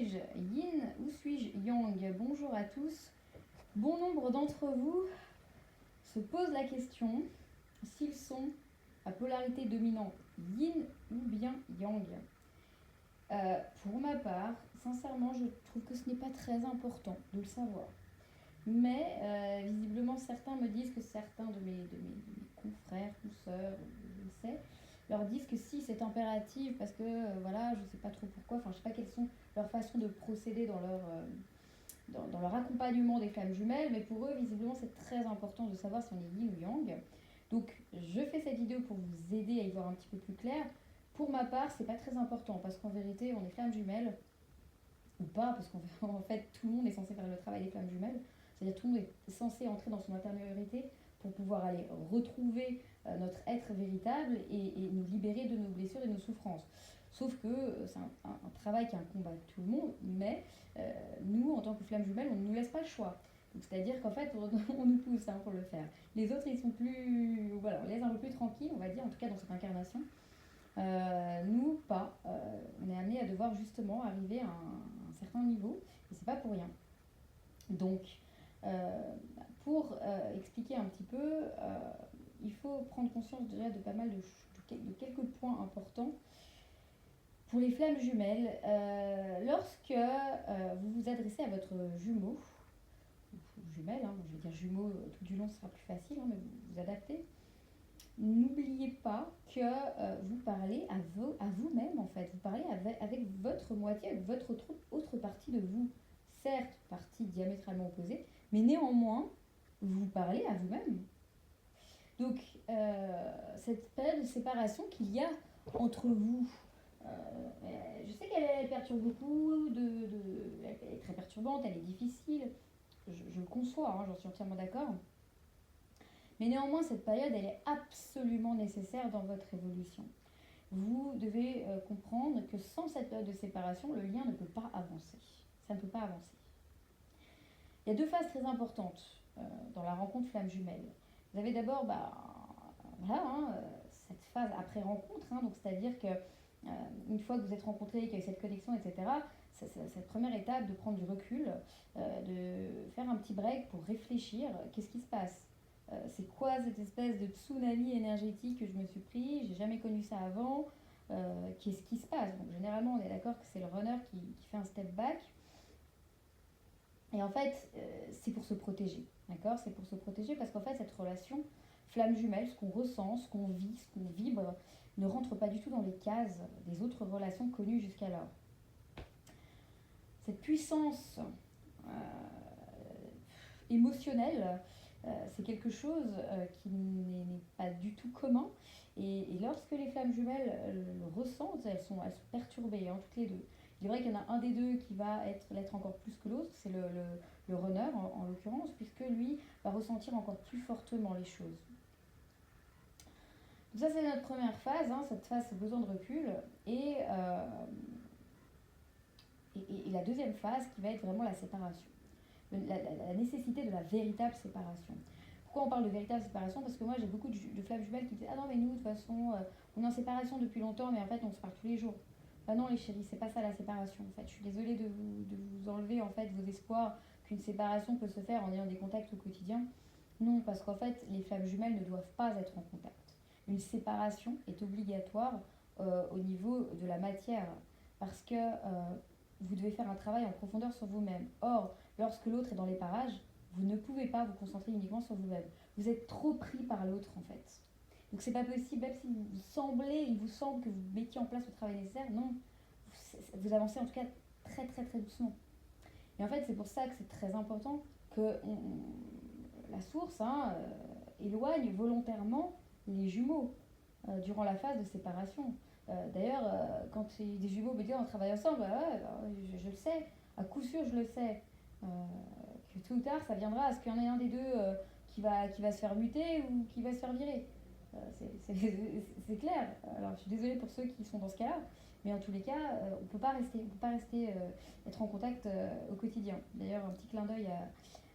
Suis-je yin ou suis-je yang? Bonjour à tous. Bon nombre d'entre vous se posent la question s'ils sont à polarité dominante yin ou bien yang. Pour ma part, sincèrement, je trouve que ce n'est pas très important de le savoir. Mais visiblement, certains me disent que certains de mes confrères, consoeurs, je ne sais, leur disent que si c'est impératif parce que voilà, je ne sais pas trop pourquoi, enfin je ne sais pas quelles sont leurs façons de procéder dans leur accompagnement des flammes jumelles, mais pour eux, visiblement, c'est très important de savoir si on est yin ou yang. Donc je fais cette vidéo pour vous aider à y voir un petit peu plus clair. Pour ma part, c'est pas très important parce qu'en vérité, on est flammes jumelles ou pas, parce qu'en fait, tout le monde est censé faire le travail des flammes jumelles. C'est-à-dire tout le monde est censé entrer dans son intériorité pour pouvoir aller retrouver notre être véritable et nous libérer de nos blessures et de nos souffrances. Sauf que c'est un travail qui incombe à tout le monde, mais nous, en tant que flammes jumelles, on ne nous laisse pas le choix. C'est-à-dire qu'en fait, on nous pousse pour le faire. Les autres, ils sont plus, voilà, on les laisse un peu plus tranquilles, on va dire, en tout cas dans cette incarnation. Nous, pas. On est amené à devoir justement arriver à un certain niveau, et c'est pas pour rien. Donc, pour expliquer un petit peu, il faut prendre conscience déjà de pas mal de quelques points importants. Pour les flammes jumelles, lorsque vous vous adressez à votre jumeau, ou jumelle, je vais dire jumeau tout du long, ce sera plus facile, mais vous vous adaptez. N'oubliez pas que vous parlez à vous-même en fait. Vous parlez avec votre moitié, avec votre autre partie de vous. Certes, partie diamétralement opposée, mais néanmoins, vous parlez à vous-même. Donc, cette période de séparation qu'il y a entre vous, je sais qu'elle perturbe beaucoup, elle est très perturbante, elle est difficile, je le conçois, j'en suis entièrement d'accord. Mais néanmoins, cette période, elle est absolument nécessaire dans votre évolution. Vous devez comprendre que sans cette période de séparation, le lien ne peut pas avancer. Ça ne peut pas avancer. Il y a deux phases très importantes dans la rencontre flamme jumelle. Vous avez d'abord cette phase après rencontre, donc c'est-à-dire que une fois que vous êtes rencontrés, qu'il y a eu cette connexion, etc., cette première étape de prendre du recul, de faire un petit break pour réfléchir, qu'est-ce qui se passe? C'est quoi cette espèce de tsunami énergétique que je me suis pris? J'ai jamais connu ça avant. Qu'est-ce qui se passe? Donc généralement, on est d'accord que c'est le runner qui fait un step back. Et en fait, c'est pour se protéger, d'accord? C'est pour se protéger parce qu'en fait, cette relation flamme jumelle, ce qu'on ressent, ce qu'on vit, ce qu'on vibre, ne rentre pas du tout dans les cases des autres relations connues jusqu'alors. Cette puissance émotionnelle, c'est quelque chose qui n'est pas du tout commun. Et lorsque les flammes jumelles le ressentent, elles sont perturbées, toutes les deux. Il est vrai qu'il y en a un des deux qui va l'être encore plus que l'autre, c'est le runner en l'occurrence, puisque lui va ressentir encore plus fortement les choses. Donc ça c'est notre première phase, cette phase c'est besoin de recul. Et la deuxième phase qui va être vraiment la séparation. La nécessité de la véritable séparation. Pourquoi on parle de véritable séparation? Parce que moi j'ai beaucoup de flammes jumelles qui disent ah non mais nous de toute façon on est en séparation depuis longtemps mais en fait on se parle tous les jours. Bah non les chéris, c'est pas ça la séparation en fait. Je suis désolée de vous enlever en fait vos espoirs qu'une séparation peut se faire en ayant des contacts au quotidien. Non, parce qu'en fait les flammes jumelles ne doivent pas être en contact. Une séparation est obligatoire au niveau de la matière parce que vous devez faire un travail en profondeur sur vous-même. Or, lorsque l'autre est dans les parages, vous ne pouvez pas vous concentrer uniquement sur vous-même. Vous êtes trop pris par l'autre en fait. Donc c'est pas possible, même si il vous semble que vous mettiez en place le travail nécessaire, non. Vous avancez en tout cas très très très doucement. Et en fait c'est pour ça que c'est très important que la source éloigne volontairement les jumeaux durant la phase de séparation. D'ailleurs, quand des jumeaux me disent on travaille ensemble, je le sais, à coup sûr je le sais. Que tôt ou tard ça viendra à ce qu'il y en ait un des deux qui va se faire muter ou qui va se faire virer. C'est clair. Alors je suis désolée pour ceux qui sont dans ce cas-là, mais en tous les cas, on ne peut pas rester être en contact au quotidien. D'ailleurs, un petit clin d'œil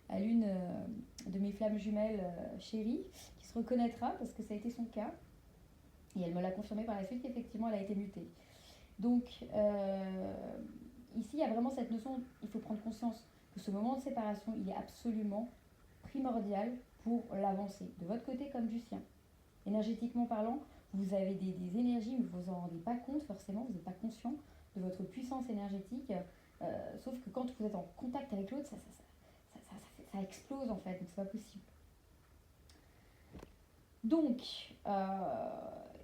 à l'une de mes flammes jumelles chéries, qui se reconnaîtra parce que ça a été son cas. Et elle me l'a confirmé par la suite qu'effectivement elle a été mutée. Donc ici ici, il y a vraiment cette notion, il faut prendre conscience que ce moment de séparation, il est absolument primordial pour l'avancée, de votre côté comme du sien. Énergétiquement parlant, vous avez des énergies, mais vous vous en rendez pas compte forcément, vous n'êtes pas conscient de votre puissance énergétique, sauf que quand vous êtes en contact avec l'autre, ça explose en fait, donc c'est pas possible. Donc,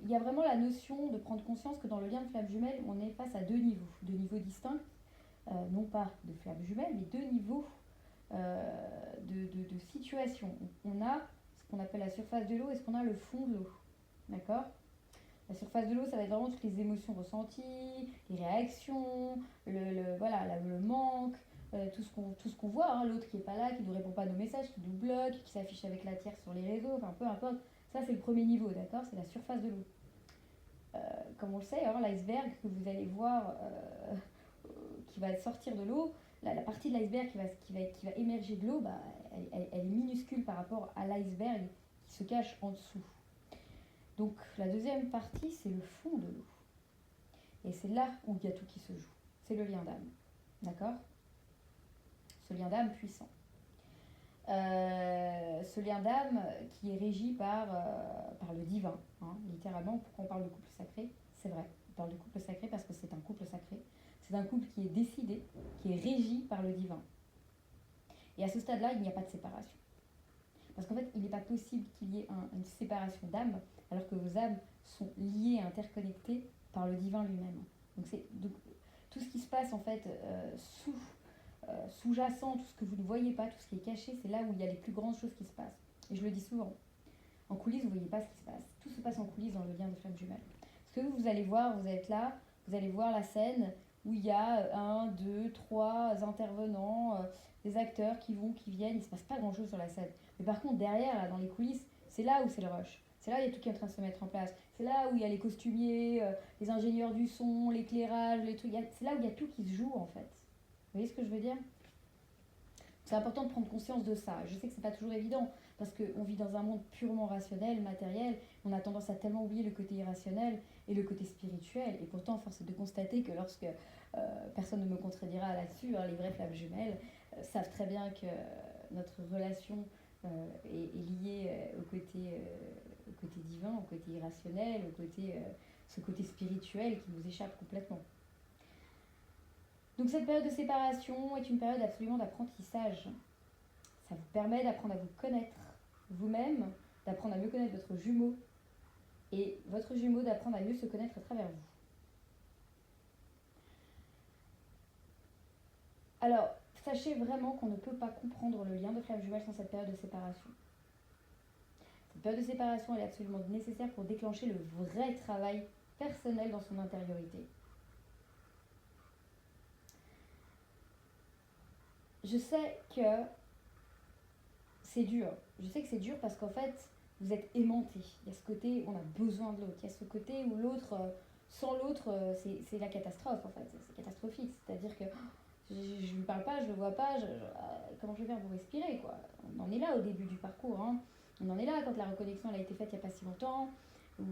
il y a vraiment la notion de prendre conscience que dans le lien de flamme jumelle, on est face à deux niveaux distincts, non pas de flamme jumelle, mais deux niveaux de situation. On a ce qu'on appelle la surface de l'eau et ce qu'on a le fond de l'eau. D'accord ? La surface de l'eau, ça va être vraiment toutes les émotions ressenties, les réactions, le manque, tout ce qu'on voit, hein, l'autre qui n'est pas là, qui ne nous répond pas à nos messages, qui nous bloque, qui s'affiche avec la tierce sur les réseaux, enfin peu importe. Ça, c'est le premier niveau, d'accord ? C'est la surface de l'eau. Comme on le sait, hein, l'iceberg que vous allez voir qui va sortir de l'eau, la partie de l'iceberg qui va émerger de l'eau, bah, elle est minuscule par rapport à l'iceberg qui se cache en dessous. Donc la deuxième partie, c'est le fond de l'eau. Et c'est là où il y a tout qui se joue. C'est le lien d'âme. D'accord ? Ce lien d'âme puissant. Ce lien d'âme qui est régi par le divin. Hein, littéralement, pourquoi on parle de couple sacré ? C'est vrai, on parle de couple sacré parce que c'est un couple sacré. C'est un couple qui est décidé, qui est régi par le divin. Et à ce stade-là, il n'y a pas de séparation. Parce qu'en fait, il n'est pas possible qu'il y ait une séparation d'âmes, alors que vos âmes sont liées, interconnectées par le divin lui-même. Donc tout ce qui se passe en fait sous-jacent, tout ce que vous ne voyez pas, tout ce qui est caché, c'est là où il y a les plus grandes choses qui se passent. Et je le dis souvent. En coulisses, vous ne voyez pas ce qui se passe. Tout se passe en coulisses dans le lien de flamme jumelle. Parce que vous allez voir, vous êtes là, vous allez voir la scène où il y a 1, 2, 3 intervenants, des acteurs qui vont, qui viennent, il ne se passe pas grand-chose sur la scène. Mais par contre, derrière, là, dans les coulisses, c'est là où c'est le rush. C'est là où il y a tout qui est en train de se mettre en place. C'est là où il y a les costumiers, les ingénieurs du son, l'éclairage, les trucs. C'est là où il y a tout qui se joue, en fait. Vous voyez ce que je veux dire ? C'est important de prendre conscience de ça. Je sais que c'est pas toujours évident, parce qu'on vit dans un monde purement rationnel, matériel. On a tendance à tellement oublier le côté irrationnel et le côté spirituel. Et pourtant, force est de constater que lorsque personne ne me contredira là-dessus, hein, les vraies flammes jumelles savent très bien que notre relation est liée au côté divin, au côté irrationnel, ce côté spirituel qui nous échappe complètement. Donc cette période de séparation est une période absolument d'apprentissage. Ça vous permet d'apprendre à vous connaître vous-même, d'apprendre à mieux connaître votre jumeau, et votre jumeau d'apprendre à mieux se connaître à travers vous. Alors, sachez vraiment qu'on ne peut pas comprendre le lien de flamme jumelle sans cette période de séparation. Cette période de séparation elle est absolument nécessaire pour déclencher le vrai travail personnel dans son intériorité. Je sais que c'est dur. Je sais que c'est dur parce qu'en fait, vous êtes aimanté. Il y a ce côté où on a besoin de l'autre. Il y a ce côté où l'autre, sans l'autre, c'est la catastrophe en fait. C'est catastrophique. C'est-à-dire que je ne lui parle pas, je ne le vois pas, comment je vais faire pour respirer quoi. On en est là au début du parcours. Hein. On en est là quand la reconnexion elle a été faite il n'y a pas si longtemps. Ou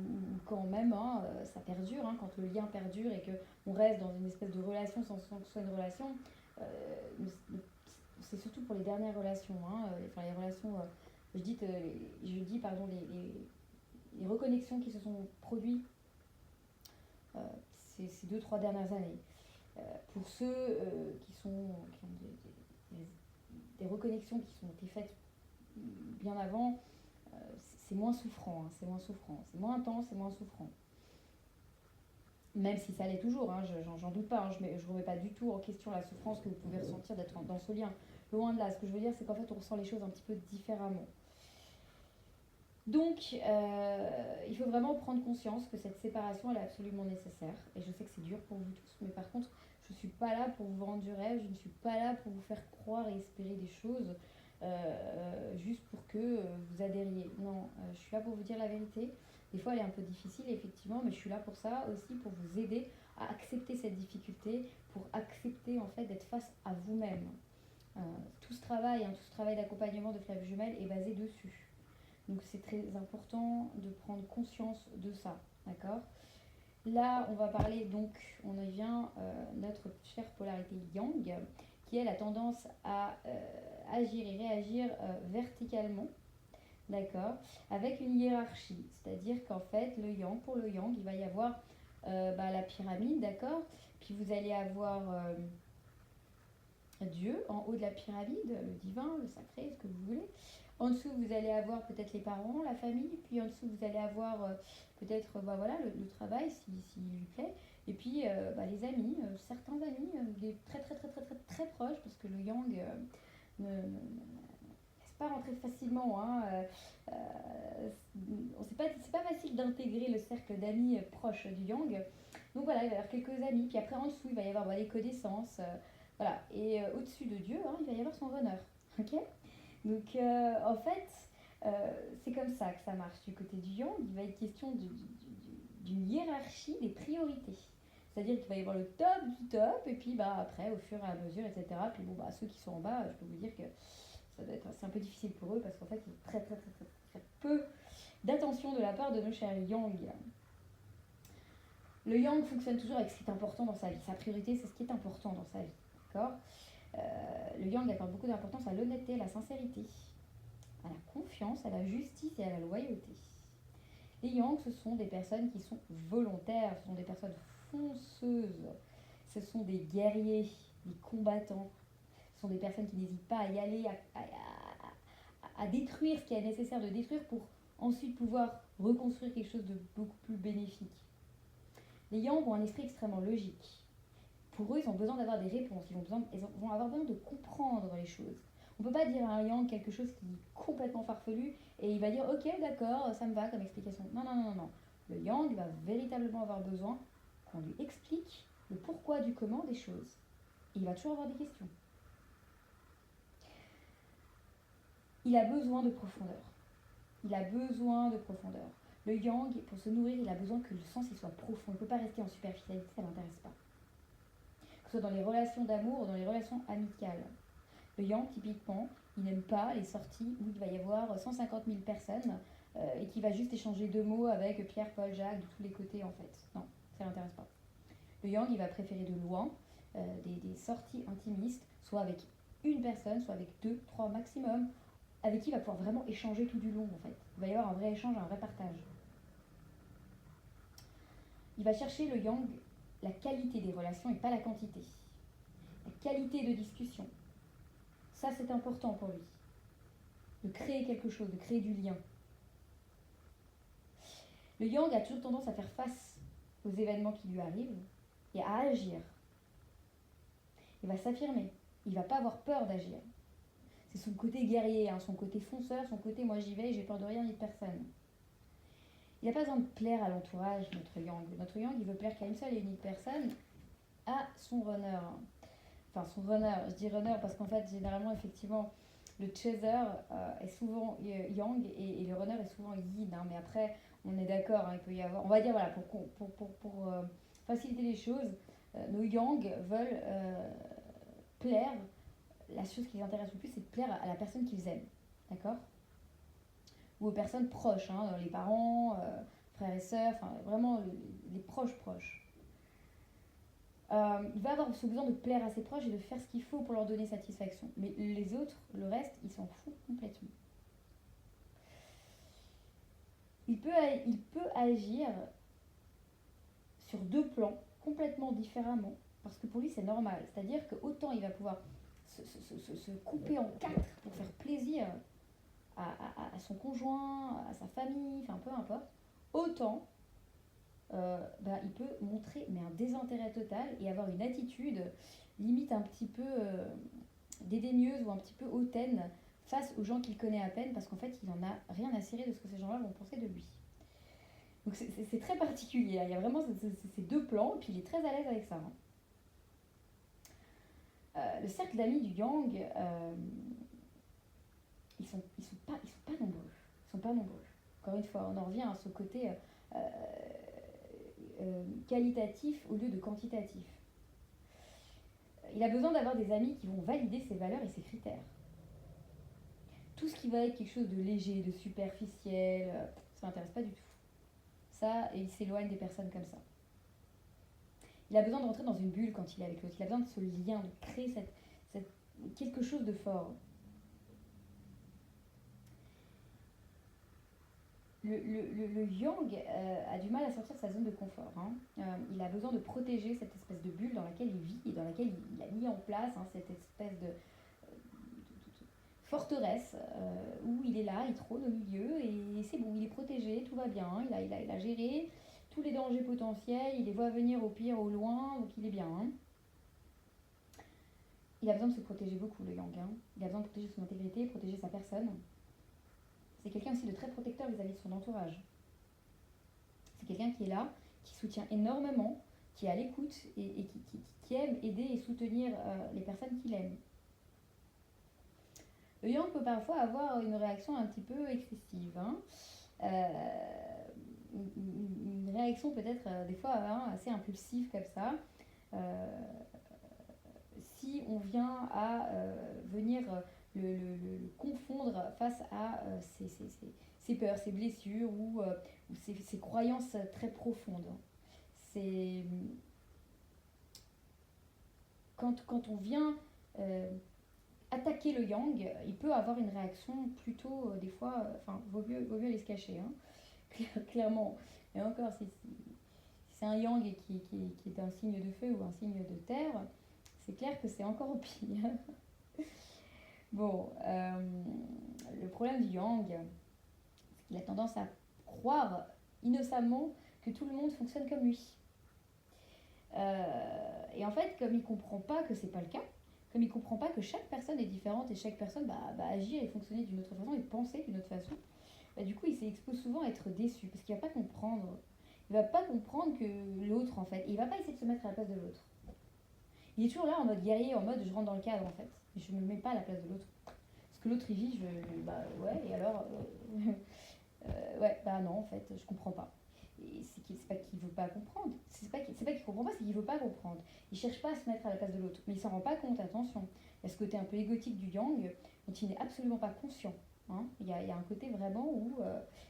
quand même hein, ça perdure, hein, quand le lien perdure et qu'on reste dans une espèce de relation sans que ce soit une relation. C'est surtout pour les dernières relations, hein, enfin les relations, les reconnexions qui se sont produites ces 2-3 dernières années. Pour ceux qui ont des reconnexions qui ont été faites bien avant, c'est moins souffrant, hein, c'est moins intense, c'est moins souffrant. Même si ça l'est toujours, hein, j'en doute pas, hein, je ne remets pas du tout en question la souffrance que vous pouvez ressentir d'être dans ce lien. Loin de là, ce que je veux dire, c'est qu'en fait, on ressent les choses un petit peu différemment. Donc, il faut vraiment prendre conscience que cette séparation, elle est absolument nécessaire. Et je sais que c'est dur pour vous tous, mais par contre, je ne suis pas là pour vous vendre du rêve, je ne suis pas là pour vous faire croire et espérer des choses juste pour que vous adhériez. Non, je suis là pour vous dire la vérité. Des fois, elle est un peu difficile, effectivement, mais je suis là pour ça aussi, pour vous aider à accepter cette difficulté, pour accepter en fait d'être face à vous-même. Tout ce travail d'accompagnement de flamme jumelle est basé dessus. Donc c'est très important de prendre conscience de ça, d'accord ? Là, on va parler donc, on y vient, notre chère polarité. polarité yang, qui elle a tendance à agir et réagir verticalement, d'accord, avec une hiérarchie. C'est-à-dire qu'en fait, pour le yang, il va y avoir la pyramide, d'accord, puis vous allez avoir Dieu en haut de la pyramide, le divin, le sacré, ce que vous voulez. En dessous, vous allez avoir peut-être les parents, la famille, puis en dessous, vous allez avoir peut-être le travail, s'il lui plaît, et puis les amis, certains amis, des très très très très très très proches, parce que le yang ne laisse pas rentrer facilement. Hein, c'est pas facile d'intégrer le cercle d'amis proches du yang. Donc voilà, il va y avoir quelques amis, puis après en dessous, il va y avoir les connaissances. Voilà, et au-dessus de Dieu, hein, il va y avoir son runner. Ok. Donc en fait, c'est comme ça que ça marche du côté du yang. Il va être question d'une hiérarchie des priorités. C'est-à-dire qu'il va y avoir le top du top, et puis après, au fur et à mesure, etc. Puis ceux qui sont en bas, je peux vous dire que c'est un peu difficile pour eux, parce qu'en fait, il y a très, très, très, très, très peu d'attention de la part de nos chers yang. Le yang fonctionne toujours avec ce qui est important dans sa vie. Sa priorité, c'est ce qui est important dans sa vie. D'accord. Le yang accorde beaucoup d'importance à l'honnêteté, à la sincérité, à la confiance, à la justice et à la loyauté. Les yang, ce sont des personnes qui sont volontaires, ce sont des personnes fonceuses, ce sont des guerriers, des combattants, ce sont des personnes qui n'hésitent pas à y aller, à détruire ce qui est nécessaire de détruire pour ensuite pouvoir reconstruire quelque chose de beaucoup plus bénéfique. Les yang ont un esprit extrêmement logique. Pour eux, ils ont besoin d'avoir des réponses, ils vont avoir besoin de comprendre les choses. On ne peut pas dire à un yang quelque chose qui est complètement farfelu et il va dire ok, d'accord, ça me va comme explication. Non, non, non, non. Le yang va véritablement avoir besoin qu'on lui explique le pourquoi du comment des choses. Et il va toujours avoir des questions. Il a besoin de profondeur. Il a besoin de profondeur. Le yang, pour se nourrir, il a besoin que le sens il soit profond. Il ne peut pas rester en superficialité, ça ne l'intéresse pas. Que ce soit dans les relations d'amour ou dans les relations amicales. Le yang, typiquement, il n'aime pas les sorties où il va y avoir 150 000 personnes et qui va juste échanger 2 mots avec Pierre, Paul, Jacques, de tous les côtés en fait. Non, ça ne l'intéresse pas. Le yang, il va préférer de loin des sorties intimistes, soit avec une personne, soit avec 2, 3 maximum, avec qui il va pouvoir vraiment échanger tout du long en fait. Il va y avoir un vrai échange, un vrai partage. Il va chercher le yang, la qualité des relations et pas la quantité. La qualité de discussion. Ça, c'est important pour lui. De créer quelque chose, de créer du lien. Le yang a toujours tendance à faire face aux événements qui lui arrivent et à agir. Il va s'affirmer. Il ne va pas avoir peur d'agir. C'est son côté guerrier, son côté fonceur, son côté moi j'y vais, j'ai peur de rien ni de personne. Il n'a pas besoin de plaire à l'entourage, notre yang. Notre yang, il veut plaire qu'à une seule et unique personne, à son runner. Enfin, son runner, je dis runner parce qu'en fait, généralement, effectivement, le chaser est souvent yang et le runner est souvent yin. Mais après, on est d'accord, il peut y avoir... On va dire, voilà, pour faciliter les choses, nos yang veulent plaire. La chose qui les intéresse le plus, c'est de plaire à la personne qu'ils aiment. D'accord ? Ou aux personnes proches, les parents, frères et sœurs, enfin vraiment les proches. Il va avoir ce besoin de plaire à ses proches et de faire ce qu'il faut pour leur donner satisfaction. Mais les autres, le reste, il s'en fout complètement. Il peut agir sur 2 plans complètement différemment, parce que pour lui c'est normal. C'est-à-dire que autant il va pouvoir se couper en 4 pour faire plaisir à son conjoint, à sa famille, enfin peu importe, autant il peut montrer un désintérêt total et avoir une attitude limite un petit peu dédaigneuse ou un petit peu hautaine face aux gens qu'il connaît à peine parce qu'en fait il n'en a rien à cirer de ce que ces gens-là vont penser de lui. Donc c'est très particulier, il y a vraiment ces 2 plans et puis il est très à l'aise avec ça. Le cercle d'amis du yang, ils sont pas nombreux. Ils sont pas nombreux. Encore une fois, on en revient à ce côté qualitatif au lieu de quantitatif. Il a besoin d'avoir des amis qui vont valider ses valeurs et ses critères. Tout ce qui va être quelque chose de léger, de superficiel, ça ne l'intéresse pas du tout. Ça, et il s'éloigne des personnes comme ça. Il a besoin de rentrer dans une bulle quand il est avec l'autre. Il a besoin de ce lien, de créer quelque chose de fort. Le yang a du mal à sortir de sa zone de confort. Hein. Il a besoin de protéger cette espèce de bulle dans laquelle il vit et dans laquelle il a mis en place cette espèce de forteresse où il est là, il trône au milieu et c'est bon, il est protégé, tout va bien. Il a géré tous les dangers potentiels, il les voit venir au pire, au loin, donc il est bien. Hein. Il a besoin de se protéger beaucoup, le yang. Hein. Il a besoin de protéger son intégrité, protéger sa personne. C'est quelqu'un aussi de très protecteur vis-à-vis de son entourage. C'est quelqu'un qui est là, qui soutient énormément, qui est à l'écoute et qui aime aider et soutenir les personnes qu'il aime. Le yang peut parfois avoir une réaction un petit peu excessive. Hein. Une réaction peut-être des fois assez impulsive comme ça. Si on vient à venir le confondre face à ses peurs, ses blessures ou ses croyances très profondes. C'est quand on vient attaquer le yang, il peut avoir une réaction plutôt des fois, vaut mieux aller se cacher, hein, clairement. Et encore, si c'est un yang qui est un signe de feu ou un signe de terre, c'est clair que c'est encore pire. Bon, le problème du yang, c'est qu'il a tendance à croire innocemment que tout le monde fonctionne comme lui. Et en fait, comme il ne comprend pas que c'est pas le cas, comme il ne comprend pas que chaque personne est différente et chaque personne va agir et fonctionner d'une autre façon et penser d'une autre façon, du coup il s'expose souvent à être déçu parce qu'il ne va pas comprendre. Il ne va pas comprendre que l'autre en fait, il ne va pas essayer de se mettre à la place de l'autre. Il est toujours là en mode guerrier, en mode je rentre dans le cadre en fait. Et je ne me mets pas à la place de l'autre. Parce que l'autre il vit, ouais, et alors ouais, non en fait, je comprends pas. Et c'est pas qu'il veut pas comprendre. C'est pas qu'il comprend pas, c'est qu'il veut pas comprendre. Il cherche pas à se mettre à la place de l'autre. Mais il s'en rend pas compte, attention. Il y a ce côté un peu égotique du yang, dont il n'est absolument pas conscient. Hein. Il y a un côté vraiment où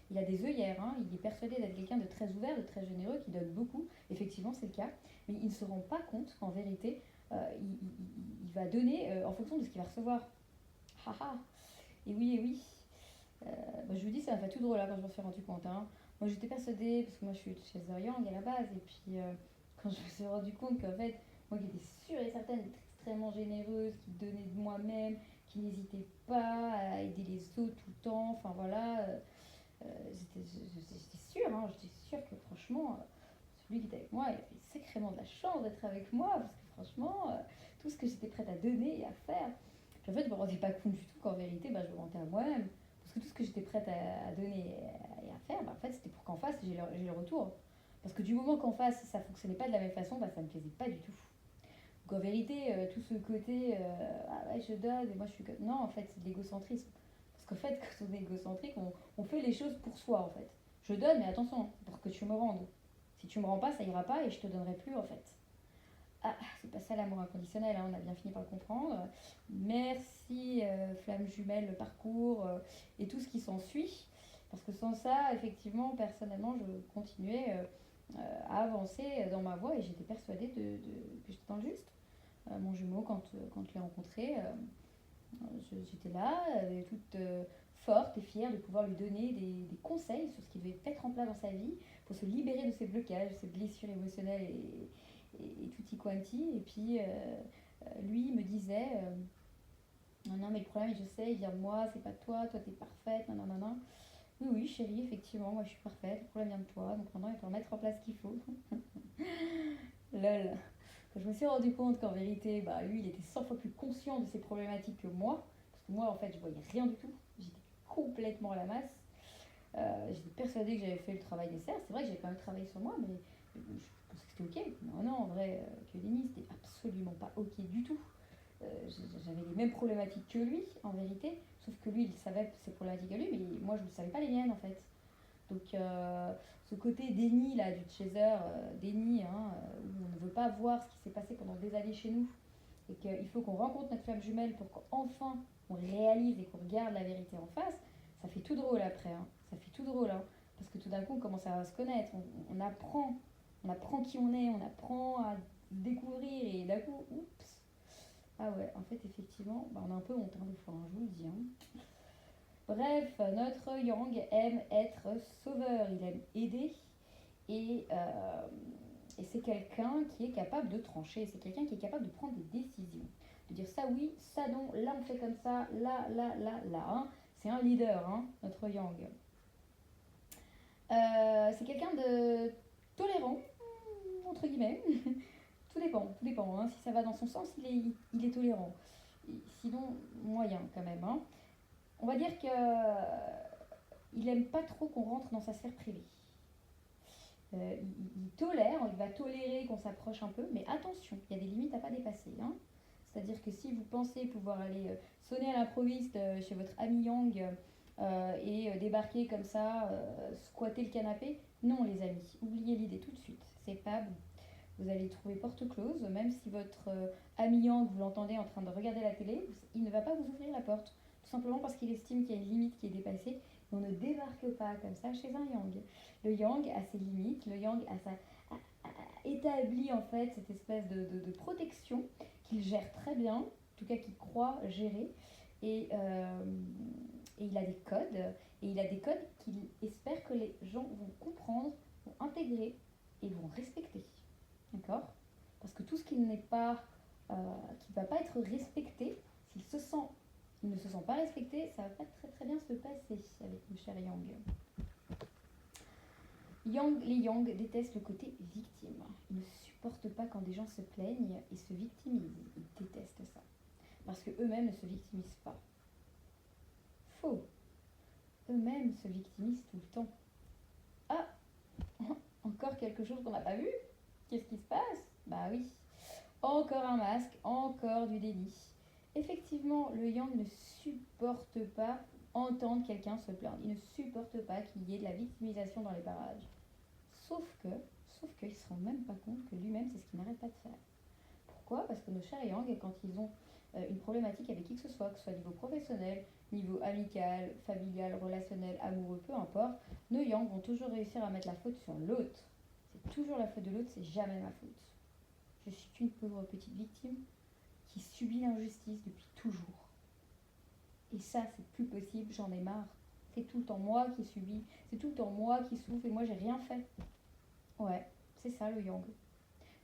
il a des œillères. Hein. Il est persuadé d'être quelqu'un de très ouvert, de très généreux, qui donne beaucoup. Effectivement, c'est le cas. Mais il ne se rend pas compte qu'en vérité, il va donner en fonction de ce qu'il va recevoir. Haha. Et oui. Je vous dis, ça m'a fait tout drôle là, quand je m'en suis rendu compte. Hein. Moi j'étais persuadée, parce que moi je suis chez Yang à la base, et puis quand je me suis rendu compte qu'en fait, moi qui étais sûre et certaine d'être extrêmement généreuse, qui donnait de moi-même, qui n'hésitait pas à aider les autres tout le temps, enfin voilà, j'étais sûre, hein, j'étais sûre que franchement, celui qui était avec moi, il avait sacrément de la chance d'être avec moi, parce que franchement, tout ce que j'étais prête à donner et à faire, puis en fait je me rendais pas compte du tout qu'en vérité, je me mentais à moi-même. Parce que tout ce que j'étais prête à donner et à faire, en fait, c'était pour qu'en face, j'ai le retour. Parce que du moment qu'en face, ça fonctionnait pas de la même façon, ça me plaisait pas du tout. Donc en vérité, tout ce côté, ah ouais, je donne, et moi je suis comme... Non, en fait, c'est de l'égocentrisme. Parce qu'en fait, quand on est égocentrique, on fait les choses pour soi, en fait. Je donne, mais attention, pour que tu me rendes. Si tu me rends pas, ça ira pas et je te donnerai plus, en fait. Ah, c'est pas ça l'amour inconditionnel, hein, on a bien fini par le comprendre. Merci Flamme Jumelle, le parcours et tout ce qui s'ensuit. Parce que sans ça, effectivement, personnellement, je continuais à avancer dans ma voie et j'étais persuadée que j'étais dans le juste. Mon jumeau, quand je l'ai rencontré, j'étais là, toute forte et fière de pouvoir lui donner des conseils sur ce qu'il devait mettre en place dans sa vie pour se libérer de ses blocages, de ses blessures émotionnelles et tutti quanti. Et puis lui me disait non mais le problème je sais il vient de moi, c'est pas de toi, toi t'es parfaite, non. Oui chérie, effectivement moi je suis parfaite, le problème vient de toi, donc maintenant il faut mettre en place ce qu'il faut. Lol. Quand je me suis rendu compte qu'en vérité lui il était 100 fois plus conscient de ses problématiques que moi, parce que moi en fait je voyais rien du tout, j'étais complètement à la masse. J'étais persuadée que j'avais fait le travail nécessaire. C'est vrai que j'avais quand même travaillé sur moi, mais je pensais que c'était ok. Non, en vrai, que Denis, c'était absolument pas ok du tout. J'avais les mêmes problématiques que lui, en vérité, sauf que lui, il savait ses problématiques à lui, mais moi, je ne savais pas les miennes, en fait. Donc, ce côté déni, là, du chaser, déni, où on ne veut pas voir ce qui s'est passé pendant des années chez nous, et qu'il faut qu'on rencontre notre flamme jumelle pour qu'enfin, on réalise et qu'on regarde la vérité en face, ça fait tout drôle après, hein. Ça fait tout drôle, hein. Parce que tout d'un coup, on commence à se connaître, on apprend On apprend qui on est, on apprend à découvrir et d'un coup, oups. Ah ouais, en fait, effectivement, on a un peu honte des fois, je vous le dis. Bref, notre Yang aime être sauveur, il aime aider et, euh, et c'est quelqu'un qui est capable de trancher, c'est quelqu'un qui est capable de prendre des décisions, de dire ça oui, ça non, là on fait comme ça, là. C'est un leader, notre Yang. C'est quelqu'un de tolérant, entre guillemets. Tout dépend. Si ça va dans son sens, il est tolérant. Sinon, moyen quand même. On va dire que il aime pas trop qu'on rentre dans sa sphère privée. Il tolère, il va tolérer qu'on s'approche un peu, mais attention, il y a des limites à pas dépasser. C'est-à-dire que si vous pensez pouvoir aller sonner à l'improviste chez votre ami Yang et débarquer comme ça, squatter le canapé, non les amis, oubliez l'idée tout de suite, c'est pas bon. Vous allez trouver porte close, même si votre ami Yang, vous l'entendez en train de regarder la télé, il ne va pas vous ouvrir la porte, tout simplement parce qu'il estime qu'il y a une limite qui est dépassée. On ne débarque pas comme ça chez un Yang. Le Yang a ses limites, le Yang a établi en fait cette espèce de protection qu'il gère très bien, en tout cas qu'il croit gérer, et, euh, et il a des codes, et il a des codes qu'il espère que les gens vont comprendre, vont intégrer et vont respecter. D'accord? Parce que tout ce qui n'est pas, qui ne va pas être respecté, il ne se sent pas respecté, ça va pas très très bien se passer avec le cher Yang. Les Yang détestent le côté victime. Ils ne supportent pas quand des gens se plaignent et se victimisent. Ils détestent ça. Parce que eux-mêmes ne se victimisent pas. Faux. Eux-mêmes se victimisent tout le temps. Ah, encore quelque chose qu'on n'a pas vu? Qu'est-ce qui se passe? Bah oui. Encore un masque, encore du déni. Effectivement, le Yang ne supporte pas entendre quelqu'un se plaindre. Il ne supporte pas qu'il y ait de la victimisation dans les parages. Sauf qu'il ne se rend même pas compte que lui-même, c'est ce qu'il n'arrête pas de faire. Pourquoi? Parce que nos chers Yang, quand ils ont une problématique avec qui que ce soit au niveau professionnel, niveau amical, familial, relationnel, amoureux, peu importe, nos Yang vont toujours réussir à mettre la faute sur l'autre. C'est toujours la faute de l'autre, c'est jamais ma faute. Je suis qu'une pauvre petite victime qui subit l'injustice depuis toujours. Et ça, c'est plus possible, j'en ai marre. C'est tout le temps moi qui subis, c'est tout le temps moi qui souffre et moi j'ai rien fait. Ouais, c'est ça le Yang.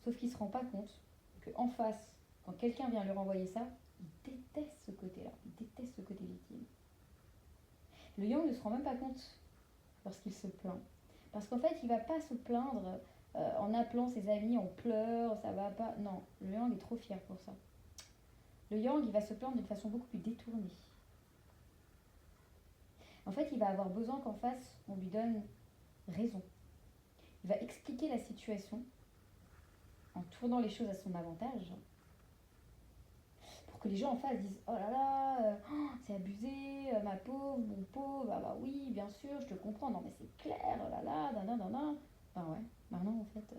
Sauf qu'il ne se rend pas compte qu'en face, quand quelqu'un vient lui renvoyer ça, il déteste ce côté-là, il déteste ce côté victime. Le Yang ne se rend même pas compte lorsqu'il se plaint. Parce qu'en fait, il ne va pas se plaindre en appelant ses amis en pleurs, ça va pas. Non, le Yang est trop fier pour ça. Le Yang, il va se plaindre d'une façon beaucoup plus détournée. En fait, il va avoir besoin qu'en face, on lui donne raison. Il va expliquer la situation en tournant les choses à son avantage pour que les gens en face disent oh là là, c'est abusé, ma pauvre, mon pauvre, ah bah oui, bien sûr, je te comprends, non mais c'est clair, oh là là, nanana. Ben ouais, maintenant en fait,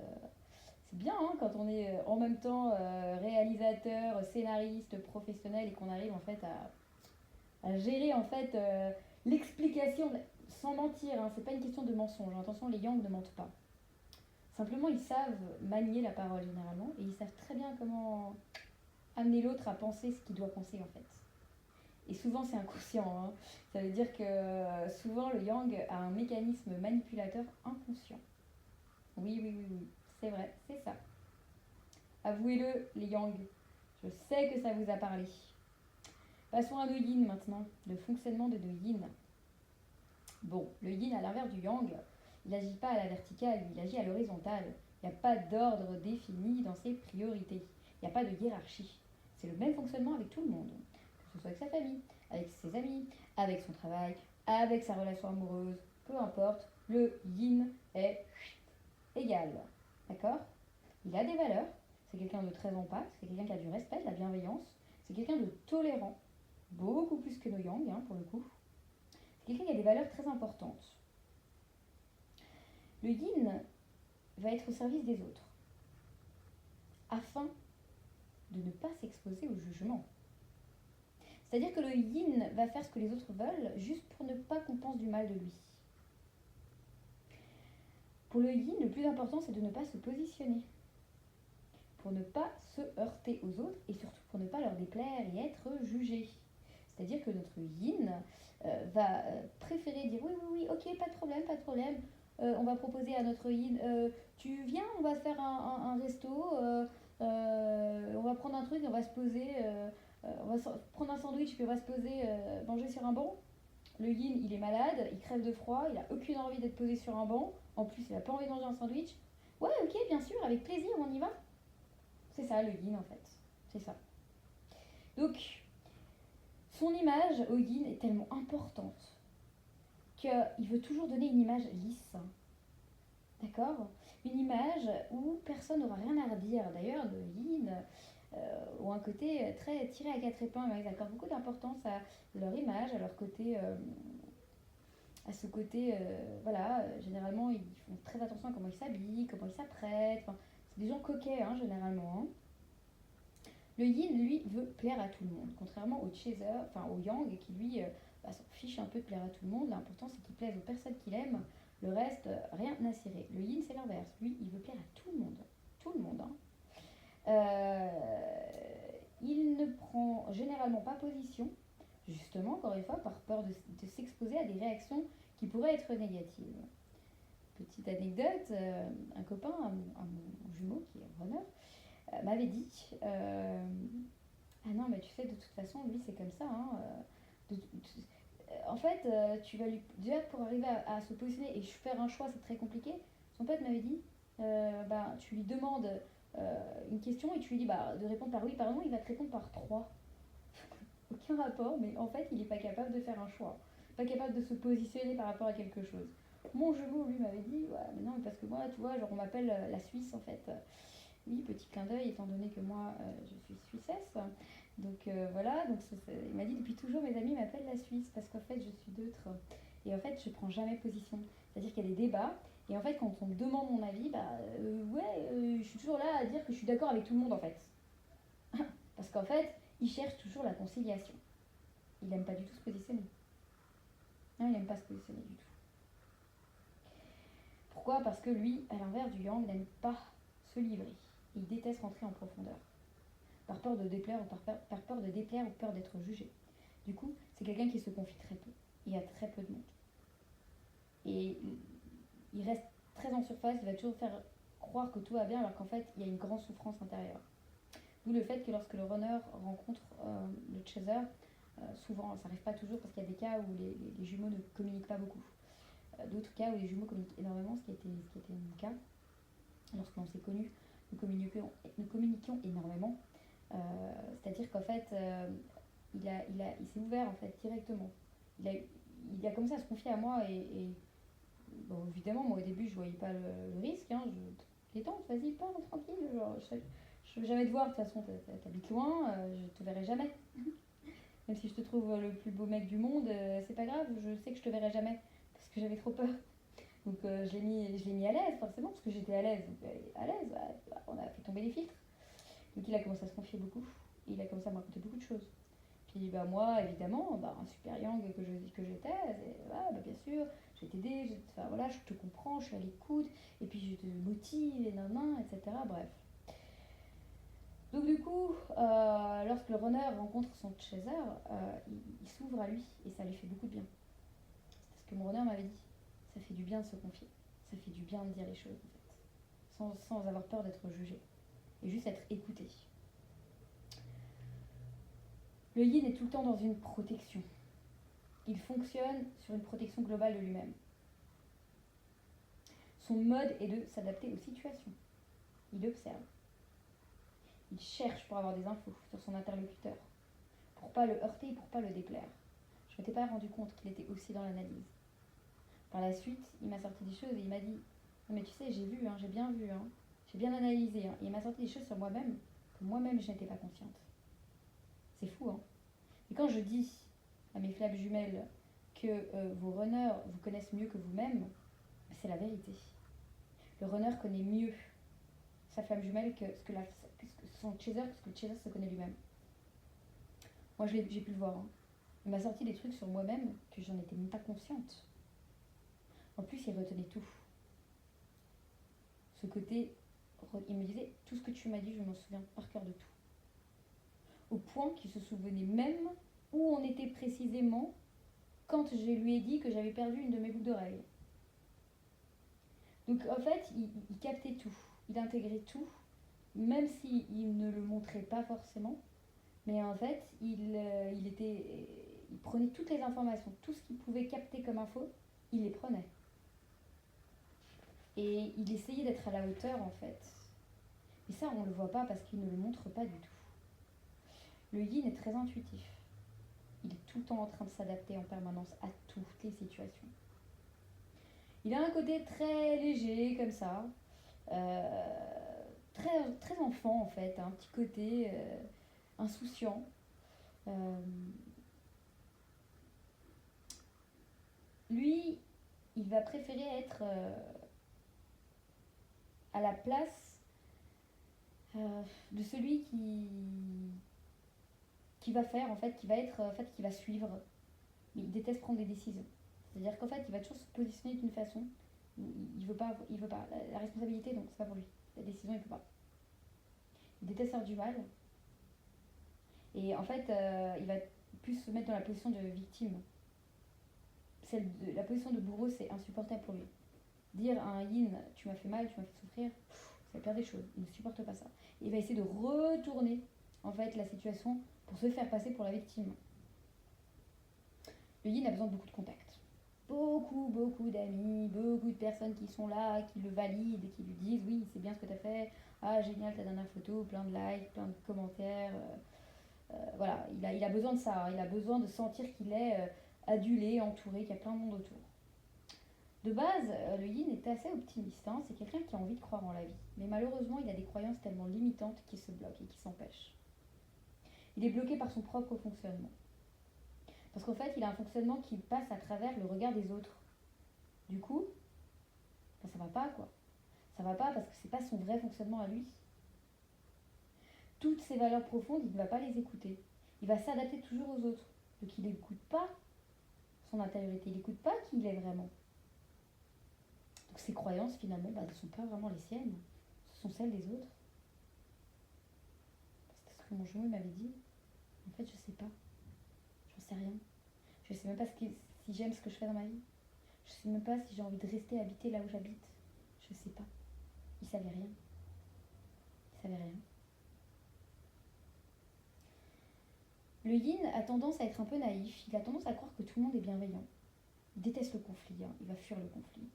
c'est bien quand on est en même temps réalisateur, scénariste, professionnel et qu'on arrive en fait à gérer en fait l'explication sans mentir, c'est pas une question de mensonge, attention, les Yang ne mentent pas. Simplement, ils savent manier la parole généralement et ils savent très bien comment amener l'autre à penser ce qu'il doit penser en fait. Et souvent, c'est inconscient. Ça veut dire que souvent, le Yang a un mécanisme manipulateur inconscient. Oui, c'est vrai, c'est ça. Avouez-le, les Yang. Je sais que ça vous a parlé. Passons à nos Yin maintenant, le fonctionnement de nos Yin. Bon, le Yin, à l'inverse du Yang, il n'agit pas à la verticale, il agit à l'horizontale. Il n'y a pas d'ordre défini dans ses priorités. Il n'y a pas de hiérarchie. C'est le même fonctionnement avec tout le monde. Que ce soit avec sa famille, avec ses amis, avec son travail, avec sa relation amoureuse, peu importe, le Yin est égal. D'accord? Il a des valeurs. C'est quelqu'un de très en paix, c'est quelqu'un qui a du respect, de la bienveillance. C'est quelqu'un de tolérant, beaucoup plus que nos Yang, pour le coup. C'est quelqu'un qui a des valeurs très importantes. Le Yin va être au service des autres, afin de ne pas s'exposer au jugement. C'est-à-dire que le Yin va faire ce que les autres veulent, juste pour ne pas qu'on pense du mal de lui. Pour le yin, le plus important, c'est de ne pas se positionner. Pour ne pas se heurter aux autres et surtout pour ne pas leur déplaire et être jugé. C'est-à-dire que notre yin va préférer dire oui, oui, oui, ok, pas de problème, pas de problème. On va proposer à notre yin, tu viens, on va faire un resto, on va prendre un truc, on va se poser, on va prendre un sandwich, puis on va se poser, manger sur un banc. Le yin, il est malade, il crève de froid, il a aucune envie d'être posé sur un banc. En plus, il a pas envie de manger un sandwich. Ouais, ok, bien sûr, avec plaisir, on y va. C'est ça le yin en fait. C'est ça. Donc, son image au yin est tellement importante qu'il veut toujours donner une image lisse. D'accord. Une image où personne n'aura rien à redire. D'ailleurs, le yin ont un côté très tiré à quatre épingles. Ils accordent beaucoup d'importance à leur image, à leur côté. À ce côté, voilà, généralement ils font très attention à comment ils s'habillent, comment ils s'apprêtent. Enfin, c'est des gens coquets, hein, généralement. Hein. Le yin, lui, veut plaire à tout le monde, contrairement au chaser, enfin au yang, qui lui s'en fiche un peu de plaire à tout le monde. L'important, c'est qu'il plaise aux personnes qu'il aime. Le reste, rien à cirer. Le yin, c'est l'inverse. Lui, il veut plaire à tout le monde. Tout le monde. Hein. Il ne prend généralement pas position, justement, encore une fois, par peur de s'exposer à des réactions qui pourraient être négatives. Petite anecdote, un copain, mon jumeau, qui est runner, m'avait dit ah non, mais tu sais, de toute façon, lui, c'est comme ça. Hein, en fait, tu vas lui. Déjà, pour arriver à se positionner et faire un choix, c'est très compliqué. Son pote m'avait dit tu lui demandes une question et tu lui dis de répondre par oui, par non, il va te répondre par trois. Aucun rapport, mais en fait, il n'est pas capable de faire un choix. Pas capable de se positionner par rapport à quelque chose. Mon jumeau, lui, m'avait dit ouais, mais non, parce que moi, tu vois, genre, on m'appelle la Suisse, en fait. Oui, petit clin d'œil, étant donné que moi, je suis suissesse. Donc voilà, donc il m'a dit depuis toujours, mes amis m'appellent la Suisse, parce qu'en fait, je suis neutre. Et en fait, je prends jamais position. C'est-à-dire qu'il y a des débats, et en fait, quand on me demande mon avis, je suis toujours là à dire que je suis d'accord avec tout le monde, en fait. Parce qu'en fait, il cherche toujours la conciliation. Il n'aime pas du tout se positionner. Non, il n'aime pas se positionner du tout. Pourquoi? Parce que lui, à l'inverse du yang, n'aime pas se livrer. Il déteste rentrer en profondeur. Par peur de déplaire ou par peur de déplaire ou peur d'être jugé. Du coup, c'est quelqu'un qui se confie très peu. Il y a très peu de monde. Et il reste très en surface, il va toujours faire croire que tout va bien alors qu'en fait, il y a une grande souffrance intérieure. D'où le fait que lorsque le runner rencontre le chaser, souvent, ça n'arrive pas toujours parce qu'il y a des cas où les jumeaux ne communiquent pas beaucoup. D'autres cas où les jumeaux communiquent énormément, ce qui était mon cas. Lorsque l'on s'est connus, nous communiquions énormément. C'est-à-dire qu'en fait, il s'est ouvert en fait directement. Il a commencé à se confier à moi et bon, évidemment, moi au début, je voyais pas le risque. Hein, détente, vas-y, parle tranquille. Genre, je veux jamais te voir, de toute façon, t'habites loin, je te verrai jamais. Même si je te trouve le plus beau mec du monde, c'est pas grave, je sais que je te verrai jamais. Parce que j'avais trop peur. Donc je l'ai mis à l'aise, forcément, parce que j'étais à l'aise. Donc à l'aise, on a fait tomber les filtres. Donc il a commencé à se confier beaucoup. Il a commencé à me raconter beaucoup de choses. Puis moi, évidemment, un super yang que j'étais, bien sûr, je vais t'aider, voilà, je te comprends, je suis à l'écoute, et puis je te motive, et etc. Bref. Donc du coup, lorsque le runner rencontre son chaser, il s'ouvre à lui, et ça lui fait beaucoup de bien. C'est ce que mon runner m'avait dit. Ça fait du bien de se confier. Ça fait du bien de dire les choses, en fait. Sans avoir peur d'être jugé. Et juste être écouté. Le yin est tout le temps dans une protection. Il fonctionne sur une protection globale de lui-même. Son mode est de s'adapter aux situations. Il observe. Il cherche pour avoir des infos sur son interlocuteur. Pour pas le heurter et pour pas le déplaire. Je ne m'étais pas rendu compte qu'il était aussi dans l'analyse. Par la suite, il m'a sorti des choses et il m'a dit « Non mais tu sais, j'ai vu, j'ai bien vu, j'ai bien analysé. Et il m'a sorti des choses sur moi-même que moi-même je n'étais pas consciente. C'est fou, hein. Et quand je dis à mes flammes jumelles que vos runners vous connaissent mieux que vous-même, c'est la vérité. Le runner connaît mieux sa flamme jumelle que son chaser, parce que le chaser se connaît lui-même. Moi, j'ai pu le voir. Hein. Il m'a sorti des trucs sur moi-même que j'en étais même pas consciente. En plus, il retenait tout. ce côté, il me disait, tout ce que tu m'as dit, je m'en souviens par cœur de tout. Au point qu'il se souvenait même où on était précisément quand je lui ai dit que j'avais perdu une de mes boucles d'oreilles. Donc en fait, il captait tout, il intégrait tout, même s'il ne le montrait pas forcément. Mais en fait, il prenait toutes les informations, tout ce qu'il pouvait capter comme info, il les prenait. Et il essayait d'être à la hauteur en fait. Et ça, on ne le voit pas parce qu'il ne le montre pas du tout. Le yin est très intuitif. Il est tout le temps en train de s'adapter en permanence à toutes les situations. Il a un côté très léger comme ça, très, très enfant en fait, un petit côté insouciant. Lui, il va préférer être à la place de celui qui va faire en fait, qui va être en fait, qui va suivre. Mais il déteste prendre des décisions. C'est-à-dire qu'en fait, il va toujours se positionner d'une façon. Il veut pas. La responsabilité, donc c'est pas pour lui. La décision, il peut pas. Il déteste faire du mal. Et en fait, il va plus se mettre dans la position de victime. La position de bourreau, c'est insupportable pour lui. Dire à un yin, tu m'as fait mal, tu m'as fait souffrir, c'est la pire des choses. Il ne supporte pas ça. Et il va essayer de retourner en fait la situation pour se faire passer pour la victime. Le yin a besoin de beaucoup de contacts. Beaucoup d'amis, beaucoup de personnes qui sont là, qui le valident et qui lui disent oui, c'est bien ce que tu as fait, ah génial ta dernière photo, plein de likes, plein de commentaires. Voilà, il a besoin de ça, hein. Il a besoin de sentir qu'il est adulé, entouré, qu'il y a plein de monde autour. De base, le yin est assez optimiste, hein. C'est quelqu'un qui a envie de croire en la vie. Mais malheureusement, il a des croyances tellement limitantes qui se bloquent et qui s'empêchent. Il est bloqué par son propre fonctionnement. Parce qu'en fait, il a un fonctionnement qui passe à travers le regard des autres. Du coup, ça va pas quoi. Ça va pas parce que c'est pas son vrai fonctionnement à lui. Toutes ses valeurs profondes, il ne va pas les écouter. Il va s'adapter toujours aux autres. Donc il n'écoute pas son intériorité, il n'écoute pas qui il est vraiment. Donc ses croyances finalement, ne sont pas vraiment les siennes. Ce sont celles des autres. C'est ce que mon jumeau m'avait dit. En fait, je sais pas. J'en sais rien. Je sais même pas si j'aime ce que je fais dans ma vie. Je sais même pas si j'ai envie de rester habiter là où j'habite. Je sais pas. Il savait rien. Il savait rien. Le yin a tendance à être un peu naïf. Il a tendance à croire que tout le monde est bienveillant. Il déteste le conflit. Hein. Il va fuir le conflit.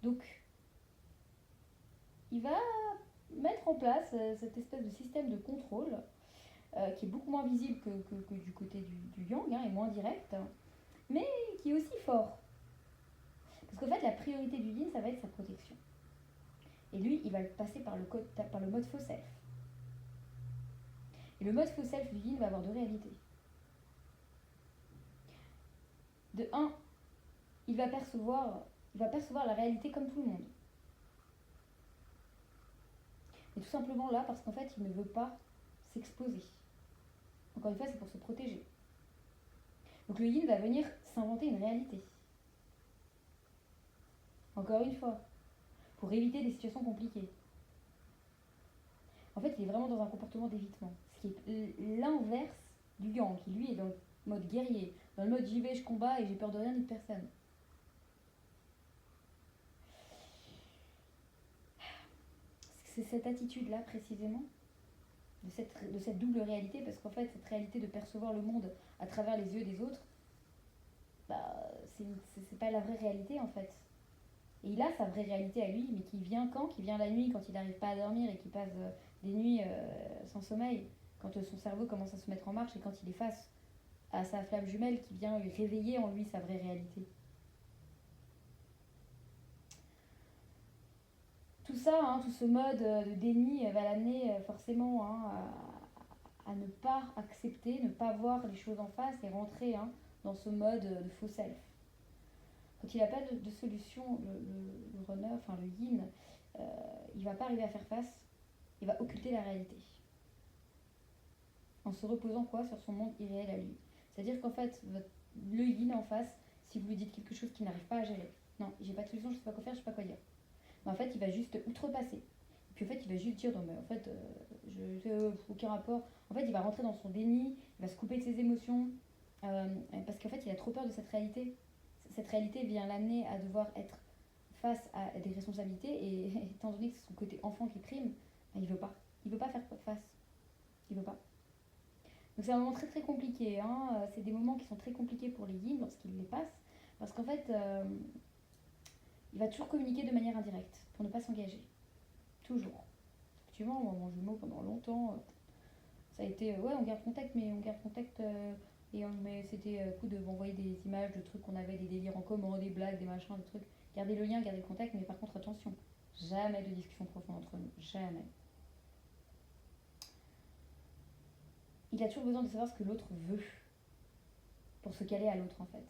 Donc, il va mettre en place cette espèce de système de contrôle qui est beaucoup moins visible que du côté du yang, hein, et moins direct, mais qui est aussi fort. Parce qu'en fait, la priorité du yin, ça va être sa protection. Et lui, il va le passer par le mode faux self. Et le mode faux self du yin va avoir deux réalités. De un, il va percevoir la réalité comme tout le monde. Et tout simplement là, parce qu'en fait, il ne veut pas s'exposer. Encore une fois, c'est pour se protéger. Donc le yin va venir s'inventer une réalité. Encore une fois, pour éviter des situations compliquées. En fait, il est vraiment dans un comportement d'évitement. Ce qui est l'inverse du yang, qui lui est dans le mode guerrier, dans le mode j'y vais, je combats et j'ai peur de rien ni de personne. C'est cette attitude-là précisément, de cette double réalité, parce qu'en fait, cette réalité de percevoir le monde à travers les yeux des autres, c'est pas la vraie réalité en fait. Et il a sa vraie réalité à lui, mais qui vient quand? Qui vient la nuit, quand il n'arrive pas à dormir et qui passe des nuits sans sommeil, quand son cerveau commence à se mettre en marche et quand il est face à sa flamme jumelle qui vient lui réveiller en lui sa vraie réalité. Tout ça, hein, tout ce mode de déni va l'amener forcément à ne pas accepter, ne pas voir les choses en face et rentrer dans ce mode de faux self. Quand il n'a pas de solution, le runner, enfin le yin, il ne va pas arriver à faire face, il va occulter la réalité. En se reposant quoi sur son monde irréel à lui. C'est-à-dire qu'en fait, le yin en face, si vous lui dites quelque chose qu'il n'arrive pas à gérer, non, j'ai pas de solution, je sais pas quoi faire, je sais pas quoi dire. mais en fait, il va juste outrepasser. Et puis en fait, il va juste dire, non mais en fait, aucun rapport. En fait, il va rentrer dans son déni, il va se couper de ses émotions, parce qu'en fait, il a trop peur de cette réalité. Cette réalité vient l'amener à devoir être face à des responsabilités, et étant donné que c'est son côté enfant qui prime, ben, il veut pas. Il veut pas faire face. Il veut pas. Donc c'est un moment très très compliqué. Hein. C'est des moments qui sont très compliqués pour les yin lorsqu'ils les passent, parce qu'en fait, il va toujours communiquer de manière indirecte pour ne pas s'engager. Toujours. Effectivement, moi, mon jumeau, pendant longtemps, ça a été ouais, on garde contact, mais on garde contact. Mais c'était coup de m'envoyer des images de trucs qu'on avait, des délires en commun, des blagues, des machins, des trucs. Garder le lien, garder le contact, mais par contre, attention, jamais de discussion profonde entre nous. Jamais. Il a toujours besoin de savoir ce que l'autre veut pour se caler à l'autre, en fait.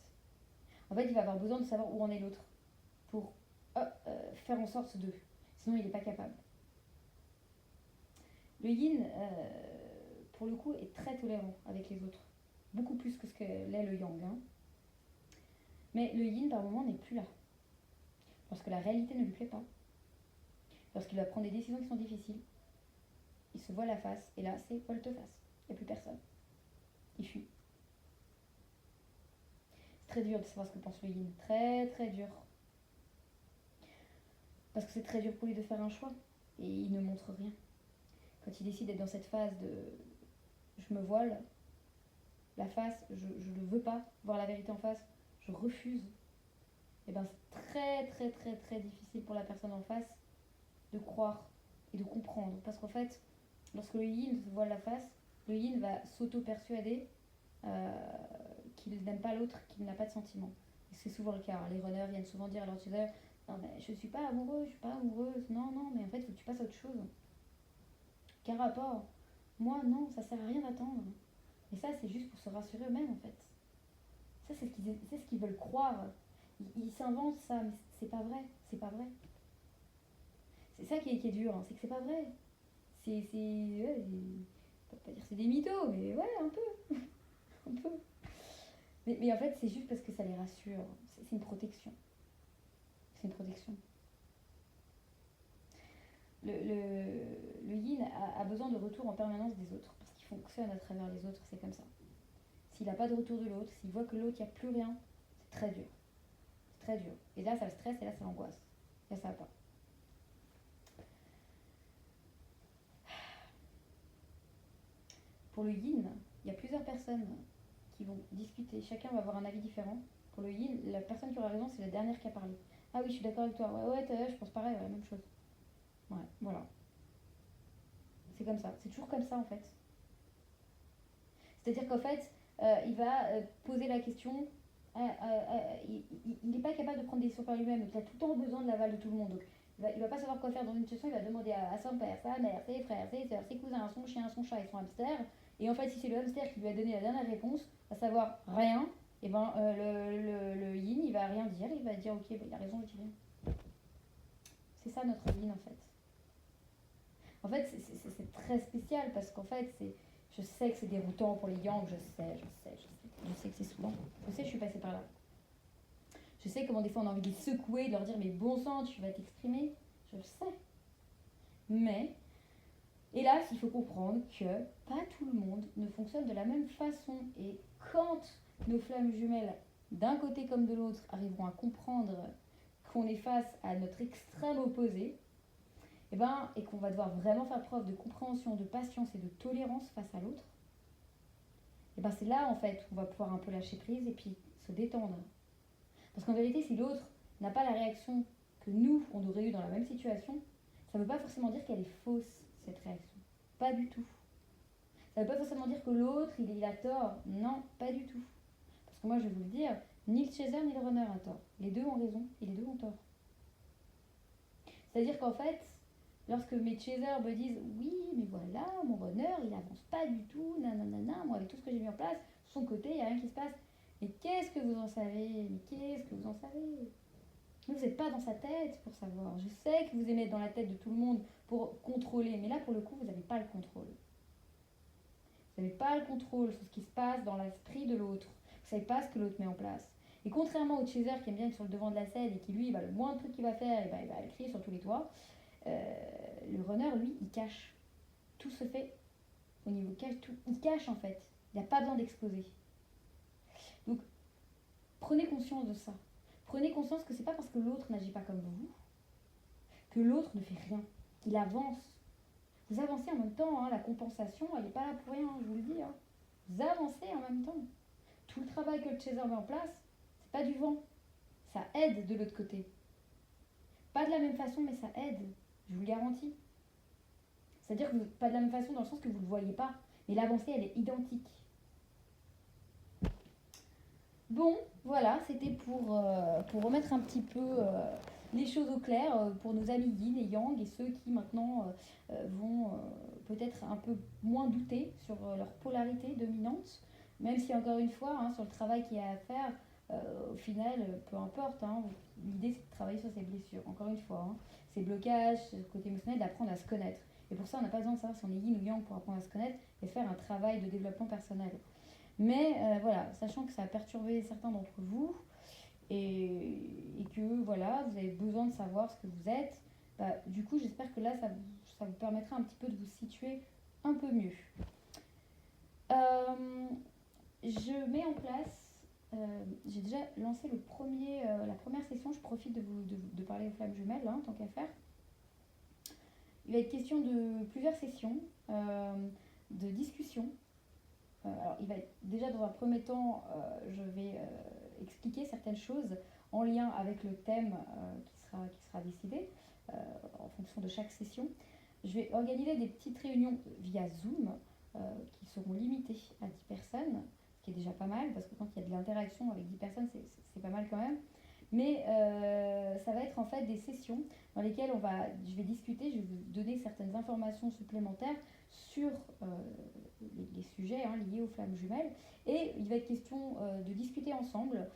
En fait, il va avoir besoin de savoir où en est l'autre pour faire en sorte d'eux. Sinon, il n'est pas capable. Le yin, pour le coup, est très tolérant avec les autres. Beaucoup plus que ce que l'est le yang. Hein. Mais le yin, par moment, n'est plus là. Lorsque la réalité ne lui plaît pas. Lorsqu'il va prendre des décisions qui sont difficiles. Il se voit la face, et là, c'est volte-face. Il n'y a plus personne. Il fuit. C'est très dur de savoir ce que pense le yin. Très, très dur. Parce que c'est très dur pour lui de faire un choix. Et il ne montre rien. Quand il décide d'être dans cette phase de je me voile, la face, je ne veux pas voir la vérité en face, je refuse, et bien c'est très très très très difficile pour la personne en face de croire et de comprendre. Parce qu'en fait, lorsque le yin se voile la face, le yin va s'auto-persuader qu'il n'aime pas l'autre, qu'il n'a pas de sentiment. Et c'est souvent le cas. Hein. Les runners viennent souvent dire à leur tuteur non mais je suis pas amoureux, je suis pas amoureuse, non, non, mais en fait il faut que tu passes à autre chose. Quel rapport? Moi non, ça sert à rien d'attendre. Et ça, c'est juste pour se rassurer eux-mêmes, en fait. Ça, c'est ce qu'ils veulent croire. Ils s'inventent ça, mais c'est pas vrai. C'est pas vrai. C'est ça qui est dur, hein, c'est que c'est pas vrai. Ouais, on peut pas dire c'est des mythos, mais ouais, un peu. Un peu. Mais en fait, c'est juste parce que ça les rassure. C'est une protection. C'est une protection. Le yin a besoin de retour en permanence des autres, parce qu'il fonctionne à travers les autres, c'est comme ça. S'il n'a pas de retour de l'autre, s'il voit que l'autre, il n'y a plus rien, c'est très dur. C'est très dur. Et là, ça le stresse et là, ça l'angoisse. Là, ça va pas. Pour le yin, il y a plusieurs personnes qui vont discuter. Chacun va avoir un avis différent. Pour le yin, la personne qui aura raison, c'est la dernière qui a parlé. Ah oui, je suis d'accord avec toi. Ouais, je pense pareil, ouais, la même chose. Ouais, voilà. C'est comme ça. C'est toujours comme ça, en fait. C'est-à-dire qu'en fait, il va poser la question. Il n'est pas capable de prendre des décisions par lui-même, donc il a tout le temps besoin de l'aval de tout le monde. Donc il va pas savoir quoi faire dans une situation, il va demander à son père, sa mère, ses frères, ses soeurs, ses cousins, son chien, son chat et son hamster. Et en fait, si c'est le hamster qui lui a donné la dernière réponse, à savoir rien, et ben le yin, il va rien dire, il va dire ok, il a raison, je dis rien. C'est ça notre yin en fait. En fait, c'est très spécial parce qu'en fait, je sais que c'est déroutant pour les yang, je sais que c'est souvent. Je sais, je suis passée par là. Je sais comment des fois on a envie de les secouer, de leur dire mais bon sang, tu vas t'exprimer. Je le sais. Mais, hélas, il faut comprendre que pas tout le monde ne fonctionne de la même façon. Et quand nos flammes jumelles, d'un côté comme de l'autre, arriveront à comprendre qu'on est face à notre extrême opposé, et qu'on va devoir vraiment faire preuve de compréhension, de patience et de tolérance face à l'autre, c'est là en fait qu'on va pouvoir un peu lâcher prise et puis se détendre. Parce qu'en vérité, si l'autre n'a pas la réaction que nous, on aurait eu dans la même situation, ça ne veut pas forcément dire qu'elle est fausse, cette réaction. Pas du tout. Ça ne veut pas forcément dire que l'autre, il a tort. Non, pas du tout. Parce que moi, je vais vous le dire, ni le chaser ni le runner a tort. Les deux ont raison et les deux ont tort. C'est-à-dire qu'en fait, lorsque mes chasers me disent « Oui, mais voilà, mon runner, il avance pas du tout, nanana, moi avec tout ce que j'ai mis en place, de son côté, il n'y a rien qui se passe. » Mais qu'est-ce que vous en savez? Mais qu'est-ce que vous en savez? Vous n'êtes pas dans sa tête pour savoir. Je sais que vous aimez être dans la tête de tout le monde pour contrôler, mais là, pour le coup, vous n'avez pas le contrôle. Vous n'avez pas le contrôle sur ce qui se passe dans l'esprit de l'autre. Vous ne savez pas ce que l'autre met en place. Et contrairement au chaser qui aime bien être sur le devant de la scène et qui lui, le moindre truc qu'il va faire, il va le crier sur tous les toits, le runner, lui, il cache. Tout se fait au niveau cache, tout, il cache en fait. Il n'y a pas besoin d'exposer. Donc, prenez conscience de ça. Prenez conscience que c'est pas parce que l'autre n'agit pas comme vous que l'autre ne fait rien. Il avance. Vous avancez en même temps, hein, la compensation, elle n'est pas là pour rien, je vous le dis. Hein. Vous avancez en même temps. Tout le travail que le chaser met en place, c'est pas du vent. Ça aide de l'autre côté. Pas de la même façon, mais ça aide. Je vous le garantis. C'est-à-dire que pas de la même façon dans le sens que vous ne le voyez pas. Mais l'avancée, elle est identique. Bon, voilà, c'était pour remettre un petit peu les choses au clair pour nos amis yin et yang et ceux qui maintenant vont peut-être un peu moins douter sur leur polarité dominante. Même si encore une fois, hein, sur le travail qu'il y a à faire, au final, peu importe, hein, l'idée c'est de travailler sur ses blessures. Encore une fois, hein, ses blocages, ce côté émotionnel, d'apprendre à se connaître. Et pour ça, on n'a pas besoin de savoir si on est yin ou yang pour apprendre à se connaître et faire un travail de développement personnel. Mais voilà, sachant que ça a perturbé certains d'entre vous et que voilà, vous avez besoin de savoir ce que vous êtes, du coup, j'espère que là, ça vous permettra un petit peu de vous situer un peu mieux. Je mets en place, j'ai déjà lancé la première session, je profite de parler aux flammes jumelles, hein, tant qu'à faire. Il va être question de plusieurs sessions, de discussion. Alors, il va être, déjà dans un premier temps, je vais expliquer certaines choses en lien avec le thème qui sera décidé en fonction de chaque session. Je vais organiser des petites réunions via Zoom qui seront limitées à 10 personnes, ce qui est déjà pas mal, parce que quand il y a de l'interaction avec 10 personnes, c'est pas mal quand même. Mais ça va être en fait des sessions dans lesquelles je vais discuter, je vais vous donner certaines informations supplémentaires sur les sujets liés aux flammes jumelles. Et il va être question de discuter ensemble,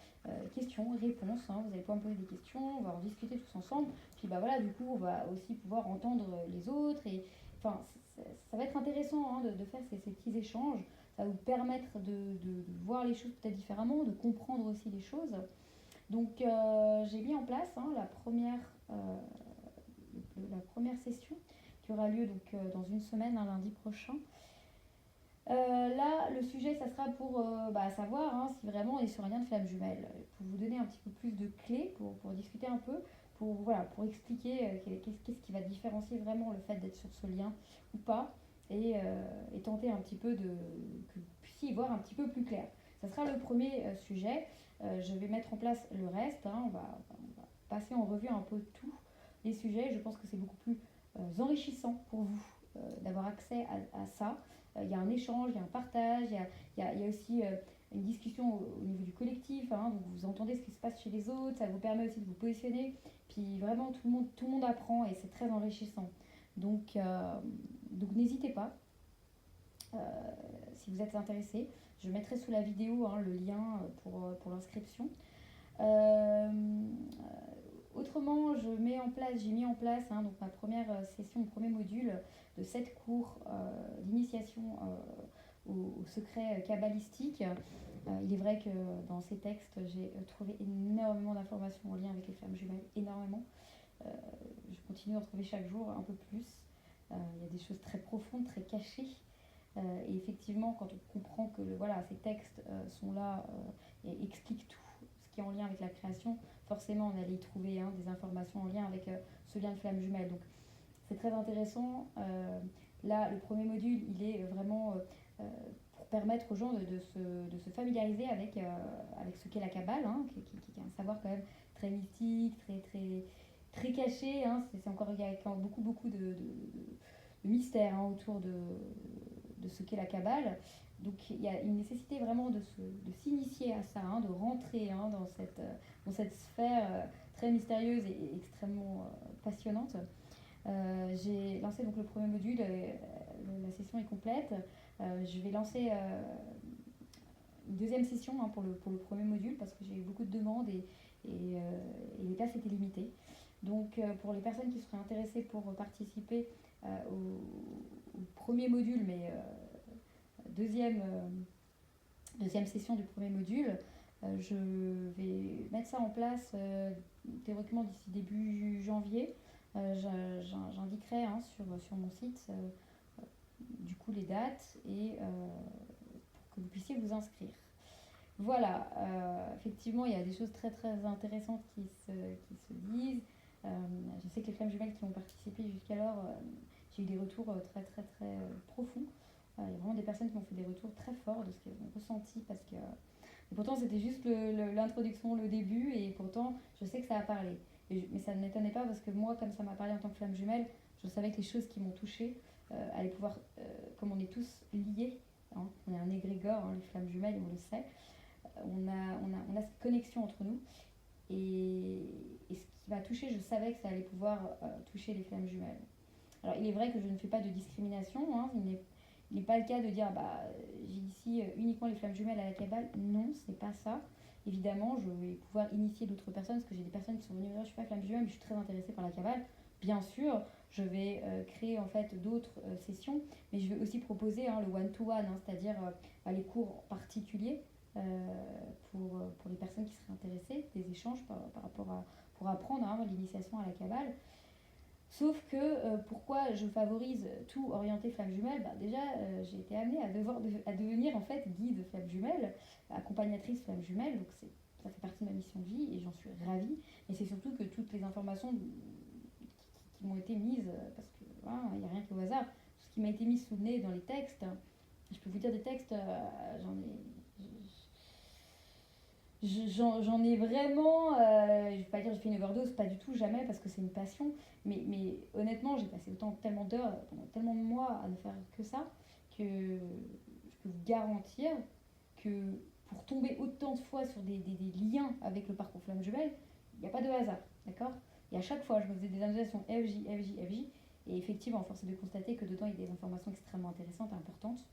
questions, réponses. Hein, vous allez pouvoir me poser des questions, on va en discuter tous ensemble. Puis voilà, du coup, on va aussi pouvoir entendre les autres. Et enfin, ça va être intéressant hein, de faire ces petits échanges. Ça va vous permettre de voir les choses peut-être différemment, de comprendre aussi les choses. Donc j'ai mis en place la première session qui aura lieu donc, dans une semaine, un lundi prochain. Là, le sujet, ça sera pour savoir hein, si vraiment on est sur un lien de flamme jumelle. Pour vous donner un petit peu plus de clés, pour discuter un peu, pour expliquer qu'est-ce qui va différencier vraiment le fait d'être sur ce lien ou pas, et tenter un petit peu que vous puissiez y voir un petit peu plus clair. Ça sera le premier sujet. Je vais mettre en place le reste. Hein, on va passer en revue un peu tous les sujets. Je pense que c'est beaucoup plus enrichissant pour vous d'avoir accès à ça. Il y a un échange, il y a un partage, il y a aussi une discussion au niveau du collectif, hein, donc vous entendez ce qui se passe chez les autres, ça vous permet aussi de vous positionner, puis vraiment tout le monde apprend et c'est très enrichissant. Donc n'hésitez pas, si vous êtes intéressé, je mettrai sous la vidéo hein, le lien pour l'inscription. Autrement, j'ai mis en place hein, donc ma première session, mon premier module de 7 cours d'initiation au secret kabbalistique. Il est vrai que dans ces textes, j'ai trouvé énormément d'informations en lien avec les flammes jumelles, énormément. Je continue d'en trouver chaque jour un peu plus. Il y a des choses très profondes, très cachées. Et effectivement, quand on comprend que ces textes sont là et expliquent tout ce qui est en lien avec la création, forcément on allait y trouver hein, des informations en lien avec ce lien de flamme jumelle. Donc c'est très intéressant. Là, le premier module, il est vraiment pour permettre aux gens de se familiariser avec ce qu'est la Kabbale, hein, qui est un savoir quand même très mystique, très caché. Hein. Il y a encore beaucoup de mystère hein, autour de ce qu'est la Kabbale. Donc il y a une nécessité vraiment de s'initier à ça, hein, de rentrer hein, dans cette sphère très mystérieuse et extrêmement passionnante. J'ai lancé donc le premier module, la session est complète. Je vais lancer une deuxième session hein, pour le premier module parce que j'ai eu beaucoup de demandes et les places étaient limitées. Donc pour les personnes qui seraient intéressées pour participer au premier module, mais deuxième session du premier module, Je vais mettre ça en place théoriquement d'ici début janvier. J'indiquerai sur mon site du coup les dates et pour que vous puissiez vous inscrire. Voilà, effectivement, il y a des choses très très intéressantes qui se disent. Je sais que les flammes jumelles qui ont participé jusqu'alors, j'ai eu des retours très très très profonds. Il y a vraiment des personnes qui m'ont fait des retours très forts de ce qu'elles ont ressenti parce que. Et pourtant, c'était juste l'introduction, le début, et pourtant, je sais que ça a parlé. Mais ça ne m'étonnait pas parce que moi, comme ça m'a parlé en tant que flamme jumelle, je savais que les choses qui m'ont touchée allaient pouvoir, comme on est tous liés, hein, on est un égrégore, hein, les flammes jumelles, on le sait, on a cette connexion entre nous. Et ce qui m'a touchée, je savais que ça allait pouvoir toucher les flammes jumelles. Alors, il est vrai que je ne fais pas de discrimination, hein, il n'est pas le cas de dire j'ai ici uniquement les flammes jumelles à la cabale. Non, ce n'est pas ça. Évidemment, je vais pouvoir initier d'autres personnes parce que j'ai des personnes qui sont venues me dire je suis pas flamme jumelle mais je suis très intéressée par la cabale. Bien sûr, je vais créer en fait d'autres sessions, mais je vais aussi proposer le one-to-one, c'est-à-dire les cours particuliers pour les personnes qui seraient intéressées, des échanges par rapport à pour apprendre l'initiation à la cabale. Sauf que pourquoi je favorise tout orienté flamme jumelle, déjà j'ai été amenée à devenir en fait guide flamme jumelle, accompagnatrice flamme jumelle, donc ça fait partie de ma mission de vie et j'en suis ravie. Mais c'est surtout que toutes les informations qui m'ont été mises, parce que il n'y a rien qui est au hasard, tout ce qui m'a été mis sous le nez dans les textes, je peux vous dire des textes, j'en ai vraiment, je vais pas dire j'ai fait une overdose, pas du tout, jamais, parce que c'est une passion, mais honnêtement, j'ai passé tellement d'heures, pendant tellement de mois à ne faire que ça, que je peux vous garantir que pour tomber autant de fois sur des liens avec le parcours flamme jumelle, il n'y a pas de hasard, d'accord. Et à chaque fois, je me faisais des annotations FJ, FJ, FJ, et effectivement, force est de constater que dedans, il y a des informations extrêmement intéressantes et importantes.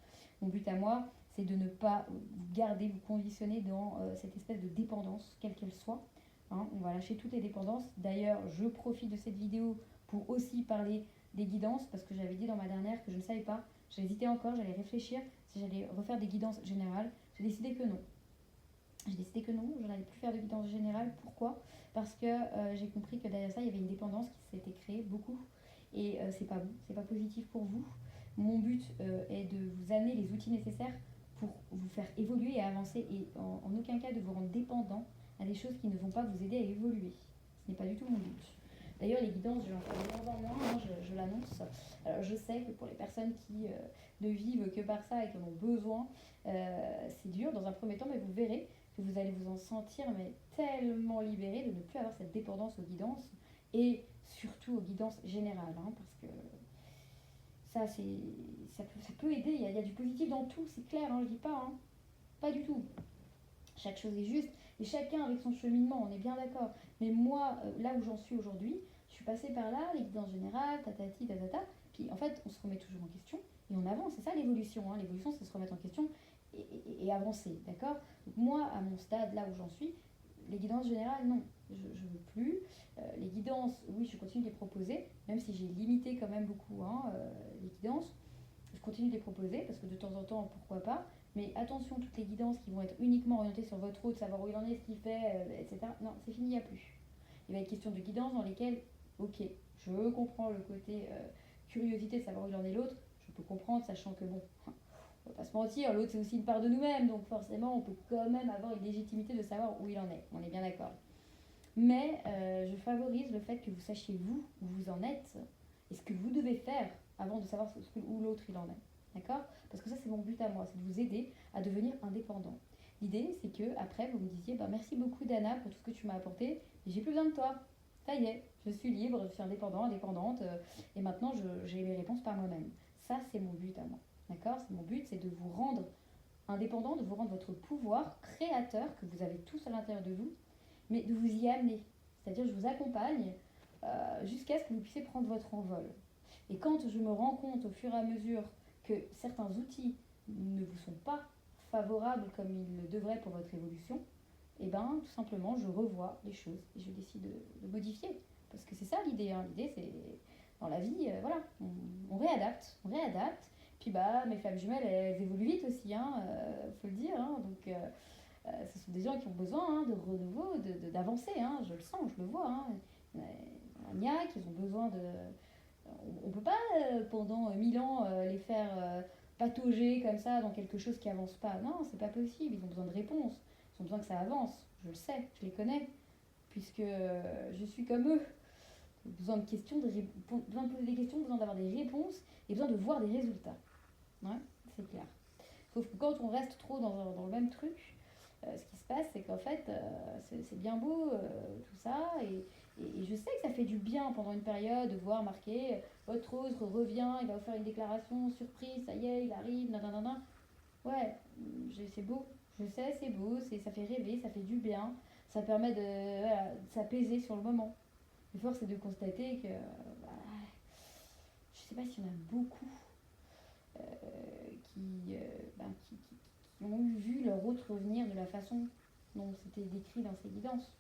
Mon but à moi, c'est de ne pas vous garder, vous conditionner dans cette espèce de dépendance, quelle qu'elle soit. Hein, on va lâcher toutes les dépendances. D'ailleurs, je profite de cette vidéo pour aussi parler des guidances, parce que j'avais dit dans ma dernière que je ne savais pas, j'hésitais encore, j'allais réfléchir si j'allais refaire des guidances générales. J'ai décidé que non. Je n'allais plus faire de guidance générale. Pourquoi ? Parce que j'ai compris que derrière ça, il y avait une dépendance qui s'était créée beaucoup. Et c'est pas bon, c'est pas positif pour vous. Mon but est de vous amener les outils nécessaires pour vous faire évoluer et avancer et en aucun cas de vous rendre dépendant à des choses qui ne vont pas vous aider à évoluer. Ce n'est pas du tout mon but. D'ailleurs, les guidances, je vais en faire de moins en moins, je l'annonce. Alors, je sais que pour les personnes qui ne vivent que par ça et qui en ont besoin, c'est dur dans un premier temps, mais vous verrez que vous allez vous en sentir mais tellement libéré de ne plus avoir cette dépendance aux guidances et surtout aux guidances générales, parce que ça peut aider, il y a du positif dans tout, c'est clair, je dis pas, pas du tout. Chaque chose est juste et chacun avec son cheminement, on est bien d'accord. Mais moi, là où j'en suis aujourd'hui, je suis passée par là, les guidances générales, tatati, tatata, puis en fait, on se remet toujours en question et on avance. C'est ça l'évolution, l'évolution, c'est se remettre en question et avancer, d'accord. Donc moi, à mon stade, là où j'en suis, les guidances générales, non, je ne veux plus. Les guidances, oui, je continue de les proposer, même si j'ai limité quand même beaucoup les guidances. Je continue de les proposer parce que de temps en temps, pourquoi pas. Mais attention, toutes les guidances qui vont être uniquement orientées sur votre route, savoir où il en est, ce qu'il fait, etc. Non, c'est fini, il n'y a plus. Il va être question de guidances dans lesquelles, ok, je comprends le côté curiosité de savoir où il en est l'autre, je peux comprendre, sachant que bon, on va pas se mentir, l'autre c'est aussi une part de nous-mêmes, donc forcément on peut quand même avoir une légitimité de savoir où il en est, on est bien d'accord. Mais je favorise le fait que vous sachiez vous où vous en êtes et ce que vous devez faire avant de savoir où l'autre il en est. D'accord ? Parce que ça c'est mon but à moi, c'est de vous aider à devenir indépendant. L'idée c'est que après vous me disiez merci beaucoup Dana pour tout ce que tu m'as apporté, et j'ai plus besoin de toi. Ça y est, je suis libre, je suis indépendant, indépendante, et maintenant j'ai mes réponses par moi-même. Ça c'est mon but à moi. D'accord ? C'est mon but, c'est de vous rendre indépendant, de vous rendre votre pouvoir créateur que vous avez tous à l'intérieur de vous, mais de vous y amener. C'est-à-dire je vous accompagne jusqu'à ce que vous puissiez prendre votre envol. Et quand je me rends compte au fur et à mesure que certains outils ne vous sont pas favorables comme ils le devraient pour votre évolution, et tout simplement je revois les choses et je décide de modifier. Parce que c'est ça l'idée, l'idée c'est dans la vie, voilà, on réadapte. Puis mes flammes jumelles elles évoluent vite aussi, faut le dire, donc Ce sont des gens qui ont besoin de renouveau, d'avancer. Je le sens, je le vois. Il y a qui ont besoin de... On ne peut pas, pendant 1000 ans, les faire patauger comme ça dans quelque chose qui avance pas. Non, c'est pas possible. Ils ont besoin de réponses. Ils ont besoin que ça avance. Je le sais, je les connais, puisque je suis comme eux. Besoin de questions, besoin de poser des questions, besoin d'avoir des réponses et besoin de voir des résultats. Ouais, c'est clair. Sauf que quand on reste trop dans le même truc, ce qui se passe, c'est qu'en fait, c'est bien beau tout ça, et je sais que ça fait du bien pendant une période de voir marqué votre autre revient, il va vous faire une déclaration surprise, ça y est, il arrive, nanana. Ouais, c'est beau, je sais, c'est beau, ça fait rêver, ça fait du bien, ça permet de s'apaiser sur le moment. Le fort, c'est de constater que bah, je sais pas s'il y en a beaucoup euh, qui ont vu leur hôte revenir de la façon dont c'était décrit dans ces guidances.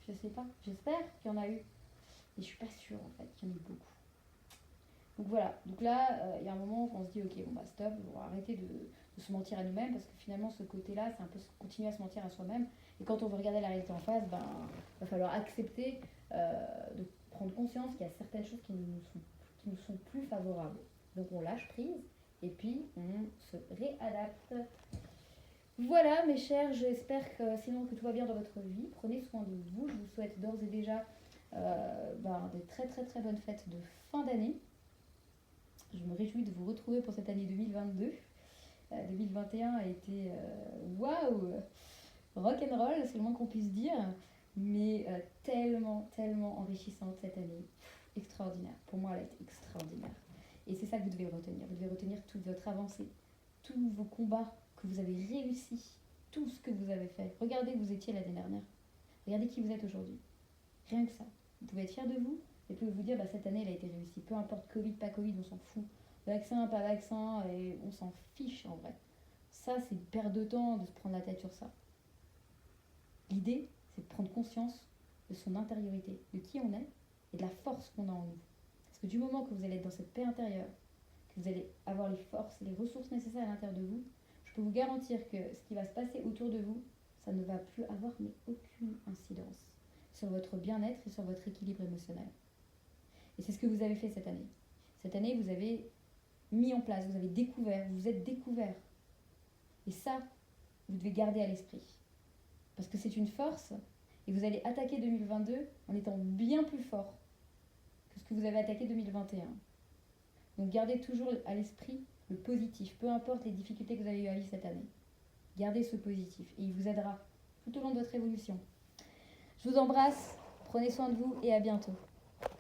Je sais pas, j'espère qu'il y en a eu, mais je suis pas sûre en fait qu'il y en ait beaucoup. Donc voilà, donc là, il y a un moment où on se dit ok, bon bah stop, on va arrêter de se mentir à nous-mêmes, parce que finalement ce côté-là, c'est un peu continuer à se mentir à soi-même, et quand on veut regarder la réalité en face, ben, il va falloir accepter de prendre conscience qu'il y a certaines choses qui nous sont plus favorables. Donc on lâche prise, et puis on se réadapte. Voilà mes chers, j'espère que tout va bien dans votre vie. Prenez soin de vous. Je vous souhaite d'ores et déjà des très très très bonnes fêtes de fin d'année. Je me réjouis de vous retrouver pour cette année 2022. 2021 a été waouh, rock'n'roll, c'est le moins qu'on puisse dire, mais tellement tellement enrichissante cette année. Extraordinaire. Pour moi, elle a été extraordinaire. Et c'est ça que vous devez retenir. Vous devez retenir toute votre avancée, tous vos combats que vous avez réussi, tout ce que vous avez fait. Regardez où vous étiez l'année dernière. Regardez qui vous êtes aujourd'hui. Rien que ça. Vous pouvez être fier de vous et puis vous dire cette année elle a été réussie. Peu importe Covid, pas Covid, on s'en fout. Vaccin, pas vaccin, et on s'en fiche en vrai. Ça, c'est une perte de temps de se prendre la tête sur ça. L'idée, c'est de prendre conscience de son intériorité, de qui on est et de la force qu'on a en nous. Parce que du moment que vous allez être dans cette paix intérieure, que vous allez avoir les forces et les ressources nécessaires à l'intérieur de vous, je peux vous garantir que ce qui va se passer autour de vous, ça ne va plus avoir mais aucune incidence sur votre bien-être et sur votre équilibre émotionnel. Et c'est ce que vous avez fait cette année. Cette année, vous avez mis en place, vous avez découvert, vous vous êtes découvert. Et ça, vous devez garder à l'esprit. Parce que c'est une force, et vous allez attaquer 2022 en étant bien plus fort que ce que vous avez attaqué 2021. Donc gardez toujours à l'esprit le positif, peu importe les difficultés que vous avez eues à vivre cette année. Gardez ce positif, et il vous aidera tout au long de votre évolution. Je vous embrasse, prenez soin de vous, et à bientôt.